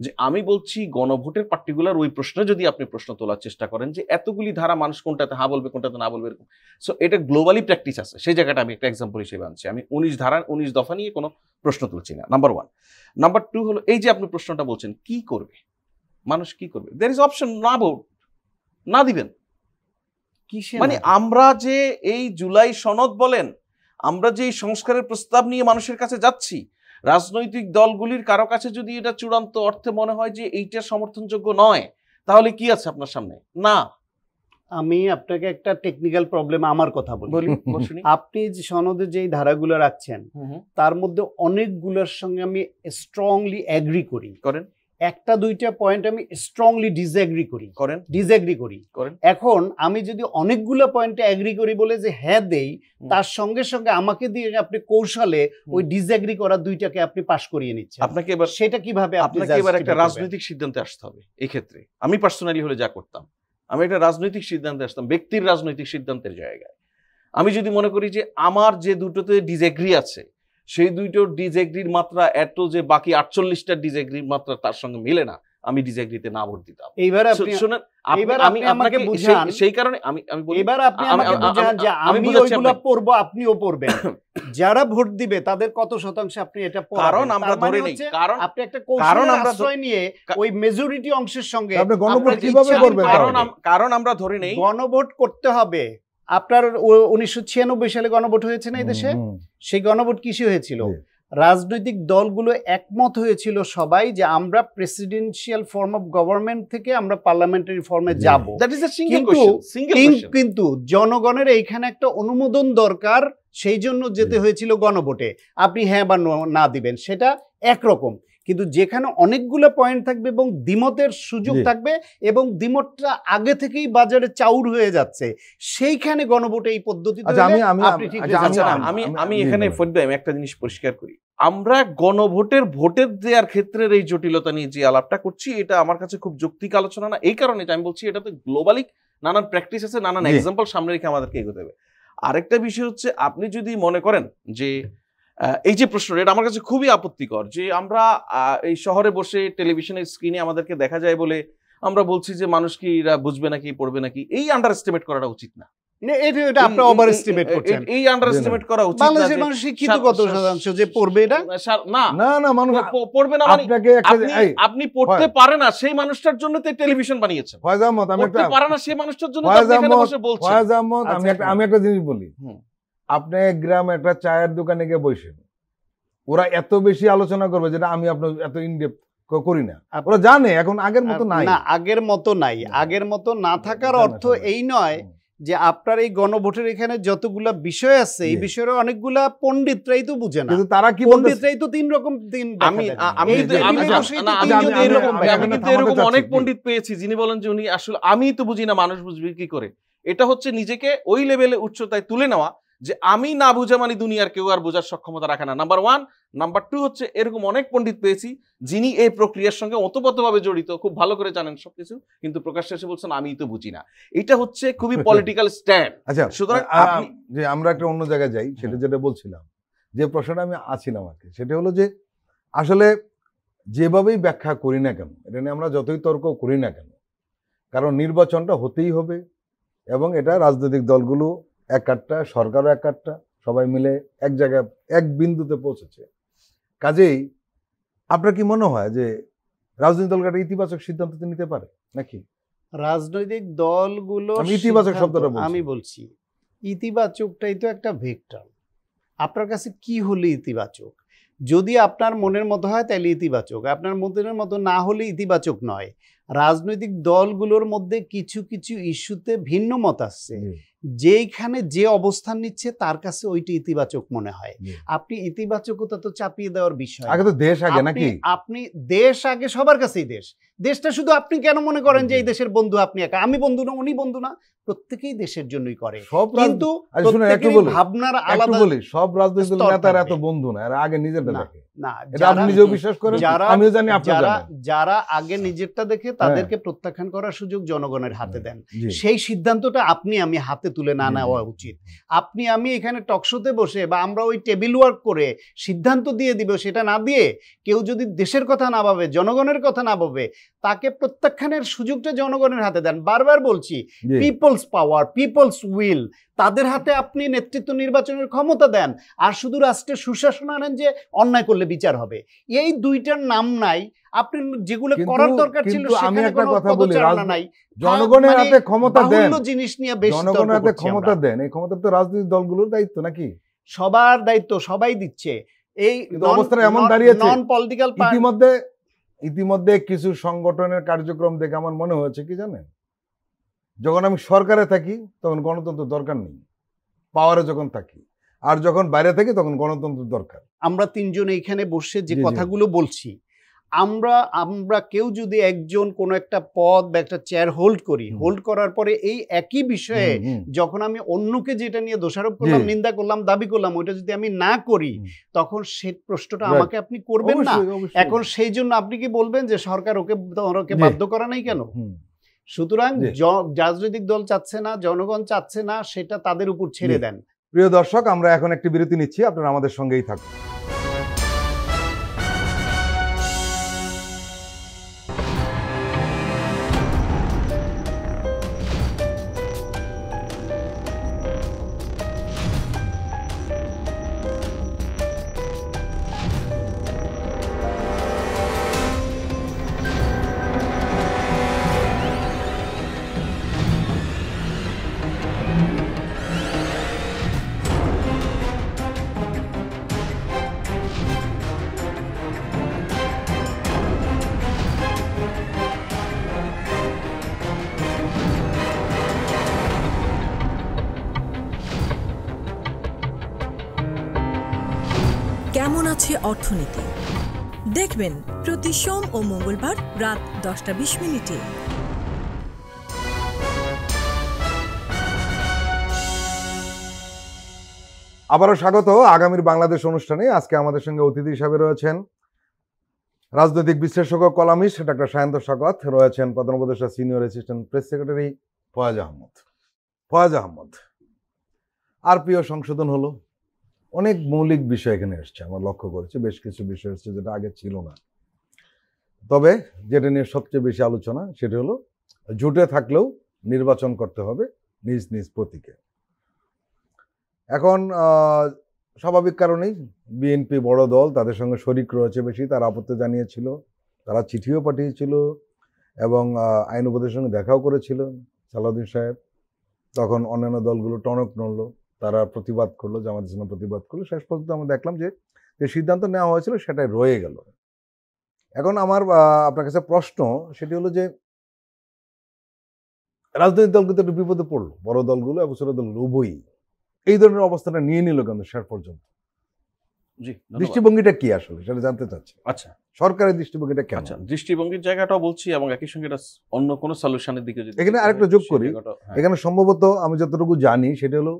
Speaker 3: যে আমি বলছি গণভোটের পার্টিকুলার ওই প্রশ্নে যদি আপনি প্রশ্ন তোলার চেষ্টা করেন যে এতগুলি ধারা মানুষ কোনটাতে হ্যাঁ বলবে কোনটাতে না বলবে এরকম, সো এটা গ্লোবালি প্র্যাকটিস আছে, সেই জায়গাটা আমি একটা এক্সাম্পল হিসেবে আনছি। আমি 19 দফা নিয়ে কোনো প্রশ্ন তুলছি না, নাম্বার 1। নাম্বার 2 হলো এই যে আপনি প্রশ্নটা বলছেন কি করবে মানুষ, কি করবে? দেয়ার ইজ অপশন, না ভোট না দিবেন। মানে আমরা যে এই জুলাই সনদ বলেন, আমরা যে এই সংস্কারের প্রস্তাব নিয়ে মানুষের কাছে যাচ্ছি, রাজনৈতিক দলগুলির কারো কাছে যদি এটা চূড়ান্ত অর্থে মনে হয় যে এইটা সমর্থনযোগ্য নয়, তাহলে কি আছে আপনার সামনে? না।
Speaker 2: আমি আপনাকে একটা টেকনিক্যাল প্রবলেম আমার কথা বলি। আপনি যে সনদে যেই ধারাগুলো রাখছেন তার মধ্যে অনেকগুলোর সঙ্গে আমি স্ট্রংলি এগ্রি করি,
Speaker 3: করেন।
Speaker 2: একটা দুইটা পয়েন্ট আমি স্ট্রংলি ডিসএগ্রি করি। এখন আমি যদি অনেকগুলো পয়েন্টে এগ্রি করি বলে যে হ্যাঁ দেই, তার সঙ্গে সঙ্গে আমাকে দিয়ে আপনি কৌশলে ওই ডিসএগ্রি করা দুইটাকে আপনি পাশ করিয়ে নিচ্ছেন।
Speaker 3: আপনাকে এবার
Speaker 2: সেটা কিভাবে?
Speaker 3: আপনাকে এবার একটা রাজনৈতিক সিদ্ধান্তে আসতে হবে। এই ক্ষেত্রে আমি পার্সোনালি হলে যা করতাম, আমি একটা রাজনৈতিক সিদ্ধান্তে আসতাম, ব্যক্তির রাজনৈতিক সিদ্ধান্তের জায়গায়। আমি যদি মনে করি যে আমার যে দুটোতে ডিসএগ্রি আছে, সেই দুইটোর ডিসএগ্রির মাত্রা এত যে বাকি 48টা ডিসএগ্রির মাত্রা তার সঙ্গে মিলে না, আমি ডিসএগ্রিতে না ভোট দিতাম।
Speaker 2: এইবার আপনি
Speaker 3: শুনেন,
Speaker 2: আমি আমাকে বুঝান,
Speaker 3: সেই কারণে আমি বলি,
Speaker 2: এবার আপনি আমাকে বুঝান যে আমি ওইগুলো পড়ব, আপনিও পড়বেন, যারা ভোট দিবে তাদের কত শতাংশ আপনি এটা পড়াবেন।
Speaker 3: কারণ আমরা ধরে নেই, কারণ
Speaker 2: আপনি একটা কৌশলের আশ্রয় নিয়ে ওই মেজরিটি অংশের সঙ্গে
Speaker 1: আপনি গণভোট কিভাবে করবেন?
Speaker 3: কারণ আমরা ধরে নেই
Speaker 2: গণভোট করতে হবে। আপনার 1996 সালে গণভোট হয়েছে না এই দেশে? সেই গণভোট কিসে হয়েছিল? রাজনৈতিক দলগুলো একমত হয়েছিল সবাই যে আমরা প্রেসিডেন্সিয়াল ফর্ম অফ গভর্নমেন্ট থেকে আমরা পার্লামেন্টারি ফর্মে যাব। কিন্তু জনগণের এইখানে একটা অনুমোদন দরকার, সেই জন্য যেতে হয়েছিল গণভোটে। আপনি হ্যাঁ বা না দিবেন সেটা একরকম, কিন্তু যেখানে অনেকগুলো পয়েন্ট থাকবে এবং দ্বিমতের সুযোগ থাকবে এবং দ্বিমতটা আগে থেকেই বাজারে চাউর হয়ে যাচ্ছে, সেইখানে গণভোটে এই পদ্ধতি।
Speaker 3: আমি এখানে আমি একটা জিনিস পরিষ্কার করি, আমরা গণভোটের ভোটের দেওয়ার ক্ষেত্রে এই জটিলতা নিয়ে যে আলাপটা করছি, এটা আমার কাছে খুব যৌক্তিক আলোচনা না। এই কারণে আমি বলছি এটাতে গ্লোবালি নানান প্র্যাকটিস আছে, নানান এক্সাম্পল সামনে রেখে আমাদেরকে এগোতে হবে। আরেকটা বিষয় হচ্ছে, আপনি যদি মনে করেন যে এই যে প্রশ্নটা, এটা আমার কাছে খুবই আপত্তিকর যে আমরা এই শহরে বসে টেলিভিশনের স্ক্রিনে আমাদেরকে দেখা যায় বলে আমরা বলছি যে মানুষ কি এরা বুঝবে নাকি পড়বে নাকি। এই আন্ডার এস্টিমেট করাটা উচিত না। এই আন্ডার এস্টিমেট করা উচিত না।
Speaker 2: মানুষ শিক্ষিত কত শতাংশ যে পড়বে এটা?
Speaker 3: না, মানুষ পড়বে না। আপনি পড়তে পারে না সেই মানুষটার জন্য তো টেলিভিশন বানিয়েছে। পড়তে পারে না সেই মানুষটার জন্য এখানে বসে বলছেন।
Speaker 1: আমি একটা জিনিস বলি, আপনি গ্রামে একটা চায়ের দোকানে গিয়ে বসেন, ওরা এত বেশি আলোচনা করবে যেটা আমি আপনার এত ইনডেপথ করি না। ওরা জানে এখন আগের মতো নাই।
Speaker 2: আগের মতো না থাকার অর্থ এই নয় যে আপনার এই গণভোটের এখানে যতগুলা বিষয় আছে এই বিষয়ের অনেকগুলা পণ্ডিতরাই তো বুঝে না।
Speaker 1: কিন্তু তারা কি
Speaker 2: পণ্ডিতরাই তো তিন রকম
Speaker 3: এরকম অনেক পণ্ডিত পেয়েছি যিনি বলেন যে উনি আসলে আমি তো বুঝি না, মানুষ বুঝবে কি করে। এটা হচ্ছে নিজেকে ওই লেভেলে উচ্চতায় তুলে নেওয়া যে আমি না বুঝে মানে দুনিয়ার কেউ আর বোঝার সক্ষমতা রাখে না, নাম্বার 1। নাম্বার 2 হচ্ছে এরকম অনেক পণ্ডিত পেয়েছি যিনি এই প্রক্রিয়ার সঙ্গে ওতপ্রোতভাবে জড়িত, খুব ভালো করে জানেন সবকিছু, কিন্তু প্রকাশ্যে এসে বলছেন আমি তো বুঝি না। এটা হচ্ছে খুবই পলিটিক্যাল স্ট্যান্ড।
Speaker 1: আচ্ছা, সুতরাং যে আমরা একটা অন্য জায়গায় যাই, সেটা যেটা বলছিলাম, যে প্রশ্নটা আমি আছিলাম আর কি, সেটা হলো যে আসলে যেভাবেই ব্যাখ্যা করি না কেন, এটা নিয়ে আমরা যতই তর্ক করি না কেন, কারণ নির্বাচনটা হতেই হবে এবং এটা রাজনৈতিক দলগুলো একটা, সরকারও একটা, সবাই মিলে এক জায়গায় এক বিন্দুতে পৌঁছেছে। কাজেই আপনার কি মনে হয় যে রাজনৈতিক দলটা একটা ইতিবাচক সিদ্ধান্ত নিতে পারে নাকি?
Speaker 2: রাজনৈতিক দলগুলো
Speaker 1: ইতিবাচক শব্দটা
Speaker 2: আমি বলছি, ইতিবাচকটাই তো একটা ভেক্টর। আপনার কাছে কি হলে ইতিবাচক? যদি আপনার মনের মতো হয় তাহলে ইতিবাচক, আপনার মনের মতো না হলে ইতিবাচক নয়। রাজনৈতিক দলগুলোর মধ্যে কিছু কিছু ইস্যুতে ভিন্ন মত আসছে, যেইখানে যে অবস্থান নিচ্ছে তার কাছে ওইটি ইতিবাচক মনে হয়। আপনি ইতিবাচকতা তো চাপিয়ে দেওয়ার বিষয়।
Speaker 1: আগে তো দেশ আগে নাকি?
Speaker 2: আপনি দেশ আগে, সবার কাছেই দেশ। দেশটা শুধু আপনি কেন মনে করেন যে এই দেশের বন্ধু আপনি একা? আমি বন্ধু না, উনি বন্ধু না, প্রত্যেকেই দেশের জন্যই করে, কিন্তু প্রত্যেকেরই ভাবনার আলাদা।
Speaker 1: সব রাজনৈতিক নেতারা এত বন্ধু না, এরা আগে নিজেরটা দেখে।
Speaker 2: না,
Speaker 1: এটা আপনি নিজেও বিশ্বাস করেন, আমিও জানি,
Speaker 2: যারা আগে নিজেরটা দেখে তাদেরকে প্রত্যাখ্যান করার সুযোগ জনগণের হাতে দেন। সেই সিদ্ধান্তটা আপনি আমি হাতে তুলে না নেওয়া উচিত। আপনি আমি এখানে টকশোতে বসে বা আমরা ওই টেবিল ওয়ার্ক করে সিদ্ধান্ত দিয়ে দিব, সেটা না দিয়ে কেউ যদি দেশের কথা না ভাবে, জনগণের কথা না ভাবে, তাকে প্রত্যাখ্যানের সুযোগটা জনগণের হাতে দেন। বারবার বলছি, পিপলস পাওয়ার, পিপলস উইল, তাদের হাতে আপনি নেতৃত্ব নির্বাচনের ক্ষমতা দেন, আর শুধু রাষ্ট্রের সুশাসন আনেন যে অন্যায় করলে বিচার হবে। এই দুইটার নাম নাই। আপনি যেগুলো করার দরকার ছিল সেখানে কোনো পদচারণা নাই।
Speaker 1: জনগণের হাতে ক্ষমতা দেন,
Speaker 2: জিনিস নিয়ে বেশ
Speaker 1: জনগণের হাতে ক্ষমতা দেন। এই ক্ষমতা তো রাজনৈতিক দলগুলোর দায়িত্ব নাকি?
Speaker 2: সবার দায়িত্ব, সবাই দিচ্ছে। এই
Speaker 1: অবস্থা এমন দাঁড়িয়েছে,
Speaker 2: নন পলিটিক্যাল
Speaker 1: ইতিমধ্যে কিছু সংগঠনের কার্যক্রম দেখে আমার মনে হয়েছে কি জানেন, যখন আমি সরকারে থাকি তখন গণতন্ত্র দরকার নেই, পাওয়ারে যখন থাকি, আর যখন বাইরে থাকি তখন গণতন্ত্র দরকার।
Speaker 2: আমরা তিনজন এইখানে বসে যে কথাগুলো বলছি, আমরা কেউ যদি একজন কোনো একটা পদ বা একটা চেয়ার হোল্ড করি, হোল্ড করার পরে এই একই বিষয়ে যখন আমি অন্যকে যেটা নিয়ে দোষারোপ করলাম, নিন্দা করলাম, দাবি করলাম, ওইটা যদি আমি না করি, তখন সেই প্রশ্নটা আমাকে আপনি করবেন না। এখন সেই জন্য আপনি কি বলবেন যে সরকার ওকে বাধ্য করা নাই কেন? সুতরাং রাজনৈতিক দল চাচ্ছে না, জনগণ চাচ্ছে না, সেটা তাদের উপর ছেড়ে দেন।
Speaker 1: প্রিয় দর্শক, আমরা এখন একটি বিরতি নিচ্ছি, আপনারা আমাদের সঙ্গেই থাকুন।
Speaker 4: কেমন আছে অর্থনীতি দেখবেন প্রতি সোম ও মঙ্গলবার রাত 10:20।
Speaker 1: আবারও স্বাগত আগামীর বাংলাদেশ অনুষ্ঠানে। আজকে আমাদের সঙ্গে অতিথি হিসাবে রয়েছেন রাজনৈতিক বিশ্লেষক ও কলামিস্ট ডক্টর সায়ন্ত স্বাগত, রয়েছেন প্রধান উপদেষ্টা senior assistant press secretary Faiz Ahmad. RPO সংশোধন হলো, অনেক মৌলিক বিষয় এখানে এসছে, আমরা লক্ষ্য করেছি বেশ কিছু বিষয় এসছে যেটা আগে ছিল না। তবে যেটা নিয়ে সবচেয়ে বেশি আলোচনা সেটা হলো জোটে থাকলেও নির্বাচন করতে হবে নিজ নিজ প্রতীকে। এখন স্বাভাবিক কারণেই বিএনপি বড় দল, তাদের সঙ্গে শরিক রয়েছে বেশি, তারা আপত্তি জানিয়েছিল, তারা চিঠিও পাঠিয়েছিল এবং আইন উপদেষ্টার সঙ্গে দেখাও করেছিল সালাউদ্দিন সাহেব। তখন অন্যান্য দলগুলো টনক নড়লো, তারা প্রতিবাদ করলো, জামাত ইসলাম প্রতিবাদ করলো। শেষ পর্যন্ত আমরা দেখলাম যে সিদ্ধান্ত নেওয়া হয়েছিল সেটাই রয়ে গেল। এখন আমার আপনার কাছে প্রশ্ন সেটি হলো যে রাজনৈতিক দলগুলো তো একটু বিপদে পড়লো, বড় দলগুলো এবং ছোট দলগুলো উভয়ই এই ধরনের অবস্থাটা নিয়ে নিল কেন শেষ পর্যন্ত? দৃষ্টিভঙ্গিটা কি আসলে সেটা জানতে চাচ্ছি।
Speaker 3: আচ্ছা,
Speaker 1: সরকারের দৃষ্টিভঙ্গিটা কেমন?
Speaker 3: আচ্ছা, দৃষ্টিভঙ্গির জায়গাটাও বলছি এবং একই সঙ্গে অন্য কোনো সলিউশনের দিকে যদি
Speaker 1: এখানে আরেকটা যোগ করি, এখানে সম্ভবত আমি যতটুকু জানি সেটা হলো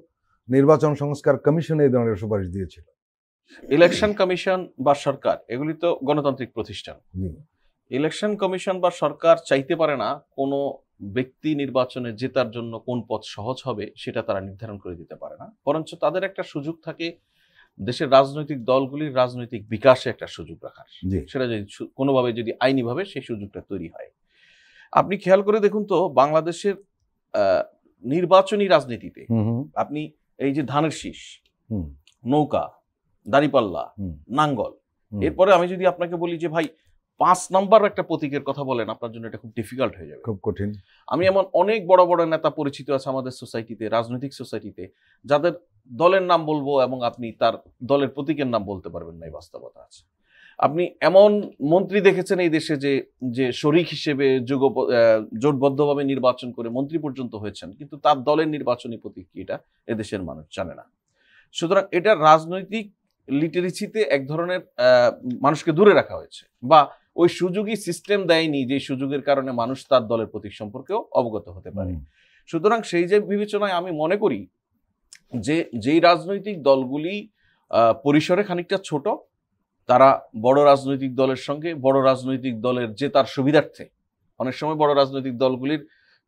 Speaker 1: নির্বাচন সংস্কার কমিশন এই ধরনের সুপারিশ দিয়েছিল।
Speaker 3: ইলেকশন কমিশন বা সরকার এগুলি তো গণতান্ত্রিক প্রতিষ্ঠান। ইলেকশন কমিশন বা সরকার চাইতে পারে না কোনো ব্যক্তি নির্বাচনে জেতার জন্য কোন পথ সহজ হবে সেটা তারা নির্ধারণ করে দিতে পারে না, বরঞ্চ তাদের একটা সুযোগ থাকে দেশের রাজনৈতিক দলগুলির রাজনৈতিক বিকাশে একটা সুযোগ রাখার। সেটা যদি কোনোভাবে যদি আইনিভাবে সেই সুযোগটা তৈরি হয়। আপনি খেয়াল করে দেখুন তো বাংলাদেশের নির্বাচনী রাজনীতিতে আপনি এই যে ধানের শীষ, নৌকা, দাঁড়িপাল্লা, নাঙ্গল, এরপরে আমি যদি আপনাকে বলি যে ভাই 5 নম্বর একটা প্রতীকের কথা বলেন, আপনার জন্য এটা খুব ডিফিকাল্ট হয়ে যাবে,
Speaker 1: খুব কঠিন।
Speaker 3: আমি এমন অনেক বড় বড় নেতা পরিচিত আছে আমাদের সোসাইটিতে, রাজনৈতিক সোসাইটিতে, যাদের দলের নাম বলবো এবং আপনি তার দলের প্রতীকের নাম বলতে পারবেন না, এই বাস্তবতা আছে। আপনি এমন মন্ত্রী দেখেছেন এই দেশে যে শরিক হিসেবে জোটবদ্ধভাবে নির্বাচন করে মন্ত্রী পর্যন্ত হয়েছেন, কিন্তু তার দলের নির্বাচনী প্রতীক কি এটা এদেশের মানুষ জানে না। সুতরাং এটা রাজনৈতিক লিটারেসিতে এক ধরনের মানুষকে দূরে রাখা হয়েছে, বা ওই সুযোগই সিস্টেম দেয়নি যে সুযোগের কারণে মানুষ তার দলের প্রতীক সম্পর্কেও অবগত হতে পারে। সুতরাং সেই যে বিবেচনায় আমি মনে করি যে যেই রাজনৈতিক দলগুলি পরিসরে খানিকটা ছোট, তারা বড় রাজনৈতিক দলের সঙ্গে, বড় রাজনৈতিক দলের যে তার সুবিধার্থে, অনেক সময় বড় রাজনৈতিক দলগুলির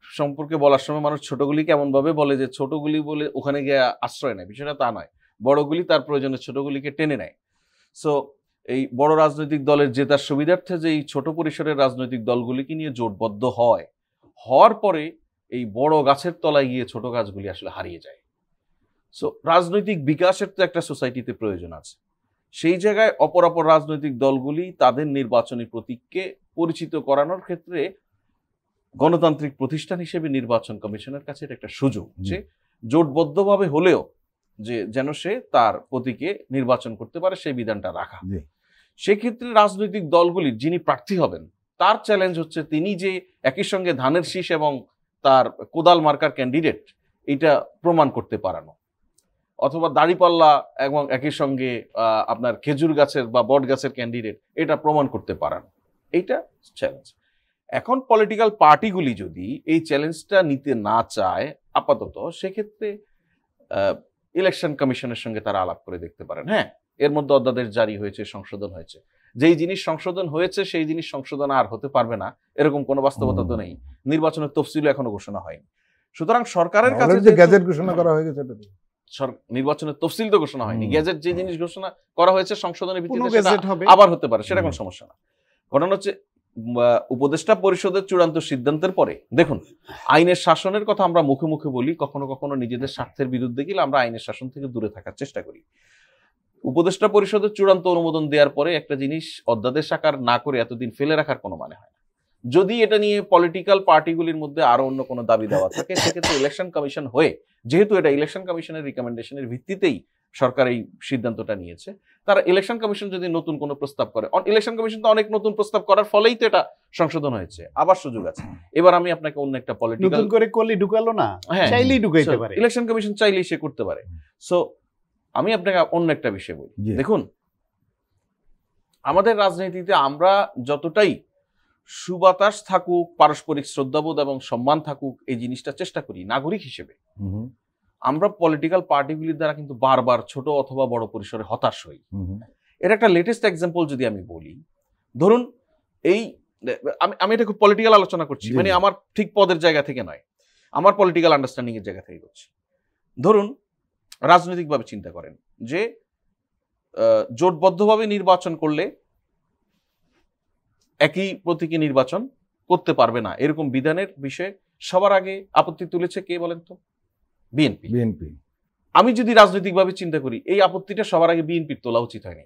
Speaker 3: সম্পর্কে বলার সময় মানুষ ছোটগুলিকে এমনভাবে বলে যে ছোটগুলি বলে ওখানে গিয়ে আশ্রয় নেয়, বিষয়টা তা নয়, বড়গুলি তার প্রয়োজনে ছোটগুলিকে টেনে নেয়। সো এই বড় রাজনৈতিক দলের যে তার সুবিধার্থে যে এই ছোট পরিসরের রাজনৈতিক দলগুলিকে নিয়ে জোটবদ্ধ হয়, হওয়ার পরে এই বড় গাছের তলায় গিয়ে ছোট গাছগুলি আসলে হারিয়ে যায়। সো রাজনৈতিক বিকাশের তো একটা সোসাইটিতে প্রয়োজন আছে, সেই জায়গায় অপর রাজনৈতিক দলগুলি তাদের নির্বাচনী প্রতীককে পরিচিত করানোর ক্ষেত্রে গণতান্ত্রিক প্রতিষ্ঠান হিসেবে নির্বাচন কমিশনের কাছে এটা একটা সুযোগ যে জোটবদ্ধভাবে হলেও যে যেন সে তার প্রতীকে নির্বাচন করতে পারে সেই বিধানটা রাখা। সেক্ষেত্রে রাজনৈতিক দলগুলির যিনি প্রার্থী হবেন তার চ্যালেঞ্জ হচ্ছে তিনি যে একই সঙ্গে ধানের শীষ এবং তার কোদাল মার্কার ক্যান্ডিডেট এটা প্রমাণ করতে পারানো, অথবা দাড়িপাল্লা এবং একই সঙ্গে আপনার খেজুর গাছের বা বট গাছের ক্যান্ডিডেট এটা প্রমাণ করতে পারানো, এইটা চ্যালেঞ্জ। এখন পলিটিক্যাল পার্টিগুলি যদি এই চ্যালেঞ্জটা নিতে না চায় আপাতত, সেক্ষেত্রে ইলেকশন কমিশনের সঙ্গে তারা আলাপ করে দেখতে পারেন। হ্যাঁ, এর মধ্যে অধ্যাদেশ জারি হয়েছে, সংশোধন হয়েছে, যেই জিনিস সংশোধন হয়েছে সেই জিনিস সংশোধন আর হতে পারবে না এরকম কোনো বাস্তবতা তো নেই। নির্বাচনের তফসিল এখনো ঘোষণা হয়নি। সুতরাং সরকারের কাছে
Speaker 1: যে গ্যাজেট ঘোষণা করা হয়ে গেছে,
Speaker 3: নির্বাচনের তফসিল তো ঘোষণা হয়নি, গ্যাজেট যে জিনিস ঘোষণা করা হয়েছে সংশোধনের ভিত্তিতে
Speaker 2: হবে,
Speaker 3: আবার হতে পারে, সেটা কোনো সমস্যা না। ঘটনা হচ্ছে উপদেষ্টা পরিষদের চূড়ান্ত সিদ্ধান্তের পরে দেখুন, আইনের শাসনের কথা আমরা মুখে মুখে বলি, কখনো কখনো নিজেদের স্বার্থের বিরুদ্ধে গেলে আমরা আইনের শাসন থেকে দূরে থাকার চেষ্টা করি। উপদেষ্টা পরিষদের চূড়ান্ত অনুমোদন দেওয়ার পরে একটা জিনিস অধ্যাদেশ আকার না করে এতদিন ফেলে রাখার কোনো মানে হয় না। যদি এটা নিয়ে পলিটিক্যাল পার্টিগুলির মধ্যে আরো অন্য কোনো দাবি দেওয়া থাকে, সেক্ষেত্রে ইলেকশন কমিশন হয়ে, যেহেতু এটা ইলেকশন কমিশনের রিকমেন্ডেশনের ভিত্তিতেই সরকার এই সিদ্ধান্তটা নিয়েছে, তারা ইলেকশন কমিশন যদি নতুন কোনো প্রস্তাব করে, ইলেকশন কমিশন তো অনেক নতুন প্রস্তাব করার ফলেই তো এটা সংশোধন হয়েছে, আবার সুযোগ আছে। এবার আমি আপনাকে অন্য একটা পলিটিক্যাল
Speaker 2: নতুন করে কলি ঢুকালো না, চাইলেই ঢুকাইতে পারে,
Speaker 3: ইলেকশন কমিশন চাইলেই সে করতে পারে। সো আমি আপনাকে অন্য একটা বিষয় বলি, দেখুন আমাদের রাজনীতিতে আমরা যতটাই সুবাতাস থাকুক, পারস্পরিক শ্রদ্ধাবোধ এবং সম্মান থাকুক, এই জিনিসটা চেষ্টা করি নাগরিক হিসেবে, আমরা পলিটিক্যাল পার্টিগুলির দ্বারা কিন্তু বারবার ছোট অথবা বড় পরিসরে হতাশ হই। এর একটা লেটেস্ট এক্সাম্পল যদি আমি বলি, ধরুন এই আমি এটা খুব পলিটিক্যাল আলোচনা করছি, মানে আমার ঠিক পদের জায়গা থেকে নয়, আমার পলিটিক্যাল আন্ডারস্ট্যান্ডিং এর জায়গা থেকে করছি। ধরুন রাজনৈতিকভাবে চিন্তা করেন যে জোটবদ্ধভাবে নির্বাচন করলে একই প্রতীকে নির্বাচন করতে পারবে না, এরকম বিধানের বিষয়ে সবার আগে আপত্তি তুলেছে কে বলেন তো? বিএনপি। আমি যদি রাজনৈতিকভাবে চিন্তা করি, এই আপত্তিটা সবার আগে বিএনপির তোলা উচিত হয়নি।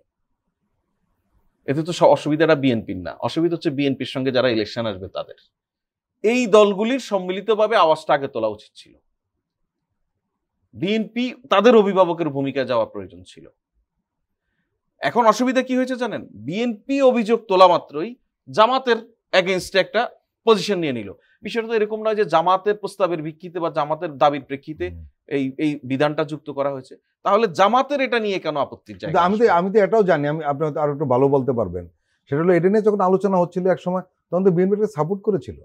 Speaker 3: এতে তো অসুবিধাটা বিএনপির না, অসুবিধা হচ্ছে বিএনপির সঙ্গে যারা ইলেকশন আসবে তাদের। এই দলগুলির সম্মিলিতভাবে আওয়াজটা আগে তোলা উচিত ছিল। বিএনপি তাদের অভিভাবকের ভূমিকায় যাওয়া প্রয়োজন ছিল। এখন অসুবিধা কি হয়েছে জানেন? বিএনপি অভিযোগ তোলা মাত্রই জামাতের এগেইনস্টে একটা পজিশন নিয়ে নিল। বিষয়টা তো এরকম নয় যে জামাতের প্রস্তাবের ভিত্তিতে বা জামাতের দাবির প্রেক্ষিতে এই বিধানটা যুক্ত করা হয়েছে, তাহলে জামাতের এটা নিয়ে কেন আপত্তির জায়গা?
Speaker 1: আমি তো এটাও জানি, আপনি আরো একটু ভালো বলতে পারবেন। সেটা হলো এটা নিয়ে যখন আলোচনা হচ্ছিল এক সময়, তখন তো বিএনপিকে সাপোর্ট করেছিল।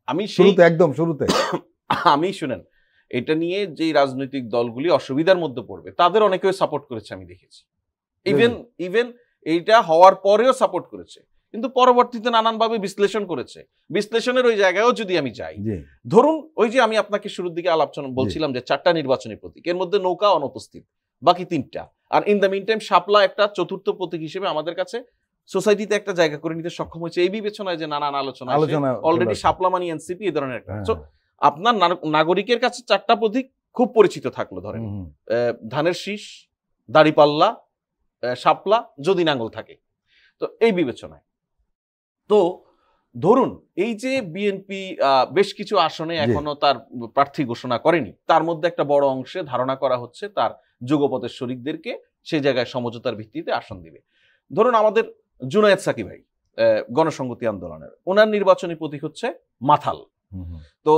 Speaker 1: আমি একদম শুরুতে
Speaker 3: আমি শুনেন, এটা নিয়ে যে রাজনৈতিক দলগুলি অসুবিধার মধ্যে পড়বে তাদের অনেকেও সাপোর্ট করেছে, আমি দেখেছি। ইভেন এইটা হওয়ার পরেও সাপোর্ট করেছে, কিন্তু পরবর্তীতে নানানভাবে বিশ্লেষণ করেছে। বিশ্লেষণের ওই জায়গায়ও যদি আমি যাই, ধরুন ওই যে আমি আপনাকে শুরুর দিকে আলোচনা বলছিলাম যে 4টা নির্বাচনী প্রতীক, এর মধ্যে নৌকা অনুপস্থিত, বাকি 3টা। আর ইন দ্য মিন টাইম শাপলা একটা চতুর্থ প্রতীক হিসেবে আমাদের কাছে সোসাইটিতে একটা জায়গা করে নিতে সক্ষম হয়েছে। এই বিবেচনায় যে নানান আলোচনা অলরেডি শাপলা মানি এনসিপি এই ধরনের একটা। আপনার নাগরিকের কাছে 4টা প্রতীক খুব পরিচিত থাকলো, ধরেন ধানের শীষ, দাড়িপাল্লা, শাপলা, যদি নাঙ্গল থাকে, তো এই বিবেচনায়। তো ধরুন এই যে বিএনপি বেশ কিছু আসনে এখনো তার প্রার্থী ঘোষণা করেনি, তার মধ্যে একটা বড় অংশে ধারণা করা হচ্ছে তার যুগপথের শরিকদেরকে সেই জায়গায় সমঝোতার ভিত্তিতে আসন দিবে। ধরুন আমাদের জুনায়েদ সাকি ভাই গণসংহতি আন্দোলনের, ওনার নির্বাচনী প্রতীক হচ্ছে মাথাল। তো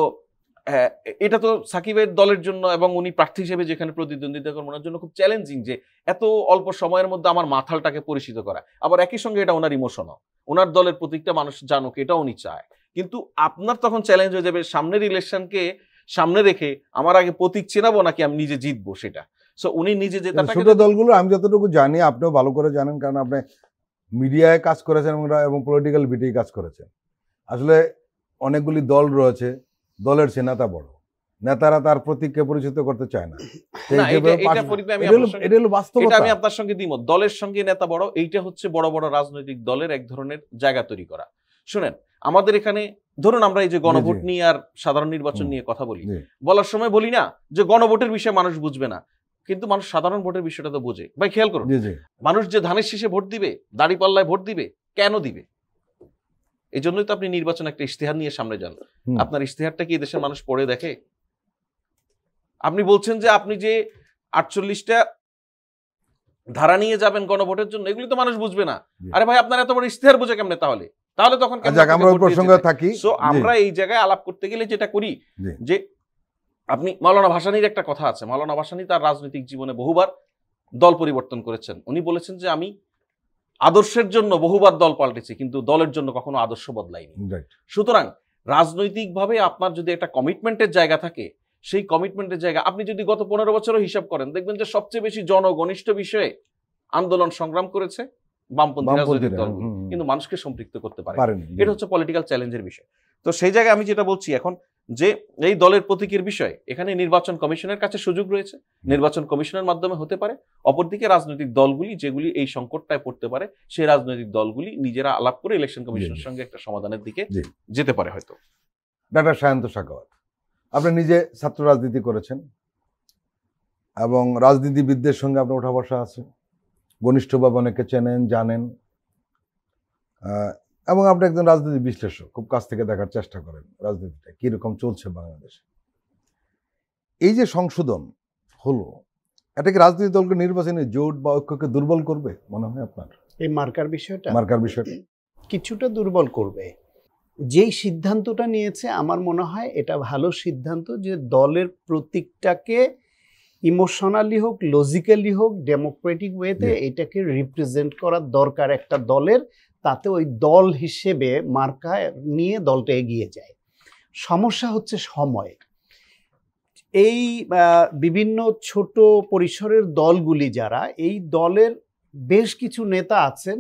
Speaker 3: এটা তো সাকিবের দলের জন্য এবং উনি প্রার্থী হিসেবে যেখানে প্রতিদ্বন্দ্বিতা করবেন ওনার জন্য খুব চ্যালেঞ্জিং যে এত অল্প সময়ের মধ্যে আমার মাথালটাকে পরিচিত করা, আবার একই সঙ্গে এটা ওনার ইমোশনও, ওনার দলের প্রত্যেকটা মানুষ জানুক এটা উনি চায়। কিন্তু আপনার তখন চ্যালেঞ্জ হয়ে যাবে সামনের ইলেকশনকে সামনে রেখে আমার আগে প্রতীক চেনাবো নাকি আমি নিজে জিতবো সেটা। সো উনি নিজে যে
Speaker 1: ছোট দলগুলো আমি যতটুকু জানি, আপনিও ভালো করে জানেন কারণ আপনি মিডিয়ায় কাজ করেছেন এবং পলিটিক্যাল বিটেই কাজ করেছেন। আসলে অনেকগুলি দল রয়েছে, দলের সে নেতা বড়, নেতারা তার প্রতীককে পরিচিত করতে চায় না।
Speaker 3: আমি আপনার সঙ্গে দ্বিমত, দলের সঙ্গে নেতা বড়, এইটা হচ্ছে বড় বড় রাজনৈতিক দলের এক ধরনের জায়গা তৈরি করা। শুনেন, আমাদের এখানে ধরুন আমরা এই যে গণভোট নিয়ে আর সাধারণ নির্বাচন নিয়ে কথা বলি, বলার সময় বলি না যে গণভোটের বিষয়ে মানুষ বুঝবে না, কিন্তু মানুষ সাধারণ ভোটের বিষয়টা তো বোঝে। ভাই খেয়াল করুন, মানুষ যে ধানের শীষে ভোট দিবে, দাড়িপাল্লায় ভোট দিবে, কেন দিবে? এই জন্যই তো আপনি নির্বাচন একটা ইশতেহার নিয়ে সামনে যান। আপনার ইশতেহারটা কি দেশের মানুষ পড়ে দেখে? আপনি বলছেন যে আপনি যে 48টা ধারা নিয়ে যাবেন গণভোটের জন্য, এগুলি তো মানুষ বুঝবে না। আরে ভাই, আপনার এত বড় ইশতেহার বুঝে কেমনে? তাহলে তখন আমরা এই জায়গায় আলাপ করতে গেলে যেটা করি যে আপনি মাওলানা ভাসানীর একটা কথা আছে, মাওলানা ভাসানী তার রাজনৈতিক জীবনে বহুবার দল পরিবর্তন করেছেন। উনি বলেছেন যে আমি আদর্শের জন্য বহুবার দল পাল্টেছি, কিন্তু দলের জন্য কখনো আদর্শ বদলাইনি। সুতরাং রাজনৈতিকভাবে আপনার যদি একটা কমিটমেন্টের জায়গা থাকে, সেই কমিটমেন্টের জায়গা আপনি যদি গত 15 বছরও হিসাব করেন, দেখবেন যে সবচেয়ে বেশি জনঘনিষ্ঠ বিষয়ে আন্দোলন সংগ্রাম করেছে বামপন্থী রাজনৈতিক দলগুলো, কিন্তু মানুষকে সম্পৃক্ত করতে পারে। এটা হচ্ছে পলিটিক্যাল চ্যালেঞ্জের বিষয়। তো সেই জায়গায় আমি যেটা বলছি এখন যে এই দলের প্রতীকের বিষয়ে এখানে নির্বাচন কমিশনের কাছে সুযোগ রয়েছে, নির্বাচন কমিশনের মাধ্যমে হতে পারে। অপরদিকে রাজনৈতিক দলগুলি যেগুলি এই সংকটটায় পড়তে পারে, সেই রাজনৈতিক দলগুলি নিজেরা আলাপ করে ইলেকশন কমিশনের সঙ্গে একটা সমাধানের দিকে যেতে পারে হয়তো।
Speaker 1: ডক্টর সায়ন্ত সাখাওয়াত, আপনি নিজে ছাত্র রাজনীতি করেছেন এবং রাজনীতিবিদদের সঙ্গে আপনার ওঠা বসা আছে, ঘনিষ্ঠভাবে অনেকে চেনেন, জানেন, এবং আপনি একজন রাজনীতি বিশ্লেষক, খুব কাছ থেকে দেখার চেষ্টা করেন রাজনীতিটা কিরকম চলছে বাংলাদেশে। এই যে সংশোধন হলো, এটা কি রাজনৈতিক দলকে নির্বাচনী জোট বা ঐক্যকে দুর্বল করবে মনে হয় আপনার?
Speaker 2: এই মার্কার বিষয়টা কিছুটা দুর্বল করবে। যেই সিদ্ধান্তটা নিয়েছে আমার মনে হয় এটা ভালো সিদ্ধান্ত, যে দলের প্রতীকটাকে ইমোশনালি হোক, লজিক্যালি হোক, ডেমোক্রেটিক ওয়েতে এটাকে রিপ্রেজেন্ট করার দরকার একটা দলের, তাতে ওই দল হিসেবে মার্কা নিয়ে দলটা এগিয়ে যায়। সমস্যা হচ্ছে সময়। এই বিভিন্ন ছোট পরিসরের দলগুলি যারা, এই দলের বেশ কিছু নেতা আছেন,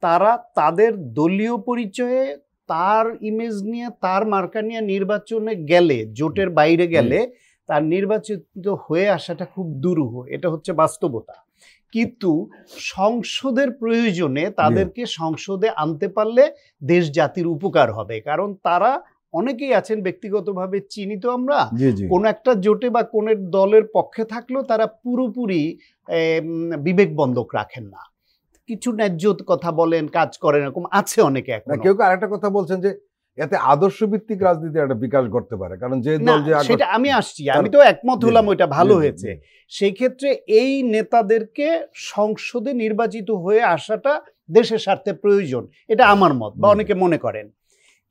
Speaker 2: তারা তাদের দলীয় পরিচয়ে তার ইমেজ নিয়ে, তার মার্কা নিয়ে নির্বাচনে গেলে, জোটের বাইরে গেলে তার নির্বাচিত হয়ে আসাটা খুব দুরূহ। এটা হচ্ছে বাস্তবতা। কিন্তু সংসদের প্রয়োজনে তাদেরকে সংসদে আনতে পারলে দেশ জাতির উপকার হবে। কারণ তারা অনেকেই আছেন ব্যক্তিগতভাবে চিনি তো আমরা, কোন একটা জোটে বা কোন দলের পক্ষে থাকলেও তারা পুরোপুরি বিবেক বন্ধক রাখেন না, কিছু ন্যায্য কথা বলেন, কাজ করেন, এরকম আছে অনেকে।
Speaker 1: কেউ আরেকটা কথা বলছেন যে এতে আদর্শ ভিত্তিক রাজনীতি একটা বিকাশ করতে পারে, কারণ যে দল যে
Speaker 2: সেটা আমি আসছি, আমি তো একমত হলাম, ওইটা ভালো হয়েছে। সেই ক্ষেত্রে এই নেতাদেরকে সংসদে নির্বাচিত হয়ে আসাটা দেশের স্বার্থে প্রয়োজন, এটা আমার মত বা অনেকে মনে করেন।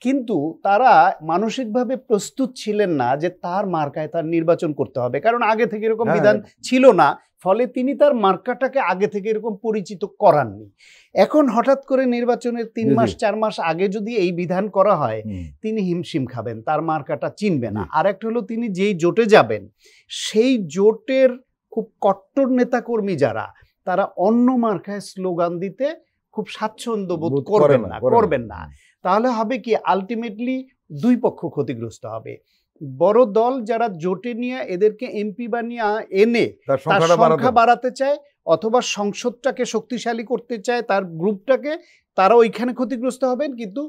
Speaker 2: কিন্তু তারা মানসিকভাবে প্রস্তুত ছিলেন না যে তার মার্কায় তার নির্বাচন করতে হবে, কারণ আগে থেকে এরকম বিধান ছিল না। ফলে তিনি তার মার্কাটাকে আগে থেকে এরকম পরিচিত করাননি। এখন হঠাৎ করে নির্বাচনের 3 মাস 4 মাস আগে যদি এই বিধান করা হয়, তিনি হিমশিম খাবেন, তার মার্কাটা চিনবে না। আর একটা হলো, তিনি যেই জোটে যাবেন সেই জোটের খুব কট্টর নেতাকর্মী যারা, তারা অন্য মার্কায় স্লোগান দিতে খুব স্বাচ্ছন্দ্য বোধ করবেন না। তাহলে হবে কি, আলটিমেটলি দুই পক্ষ ক্ষতিগ্রস্ত হবে। বড় দল যারা জোটে নিয়ে এদেরকে এমপি বানিয়ে এনে তার সংখ্যা বাড়াতে চায়, অথবা সংসদটাকে শক্তিশালী করতে চায় তার গ্রুপটাকে, তারা ওইখানে ক্ষতিগ্রস্ত হবেন। কিন্তু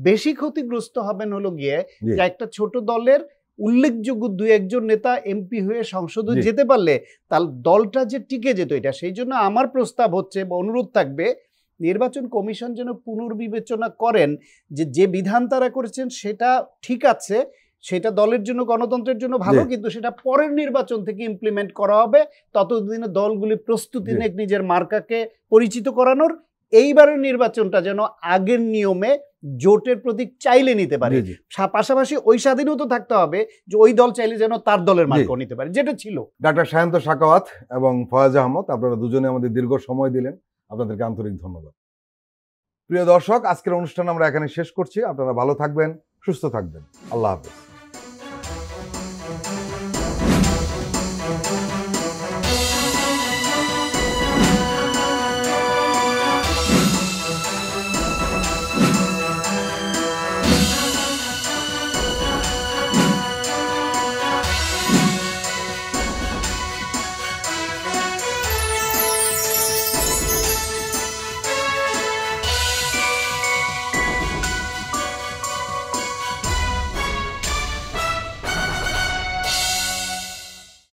Speaker 2: বেশি ক্ষতিগ্রস্ত হবেন হলো গিয়ে যে একটা ছোট দলের উল্লেখযোগ্য 2-1 নেতা এমপি হয়ে সংসদে যেতে পারলে তার দলটা যে টিকে যেত। এটা সেই জন্য আমার প্রস্তাব হচ্ছে বা অনুরোধ থাকবে, নির্বাচন কমিশন যেন পুনর্বিবেচনা করেন যে বিধান তারা করেছেন সেটা ঠিক আছে, সেটা দলের জন্য, গণতন্ত্রের জন্য ভালো, কিন্তু সেটা পরের নির্বাচন থেকে ইমপ্লিমেন্ট করা হবে। ততদিনে দলগুলি প্রস্তুতি নেক নিজের মার্কাকে পরিচিত করানোর, এইবারের নির্বাচনটা যেন আগের নিয়মে জোটের প্রতীক চাইলে নিতে পারে।
Speaker 1: জি।
Speaker 2: পাশাপাশি ওই স্বাধীনও তো থাকতে হবে যে ওই দল চাইলে যেন তার দলের মার্কাও নিতে পারে, যেটা ছিল।
Speaker 1: ডাক্তার সায়ন্ত সাখাওয়াত এবং ফয়েজ আহমদ, আপনারা দুজনে আমাদের দীর্ঘ সময় দিলেন, আপনাদেরকে আন্তরিক ধন্যবাদ। প্রিয় দর্শক, আজকের অনুষ্ঠান আমরা এখানে শেষ করছি। আপনারা ভালো থাকবেন, সুস্থ থাকবেন। আল্লাহ হাফেজ।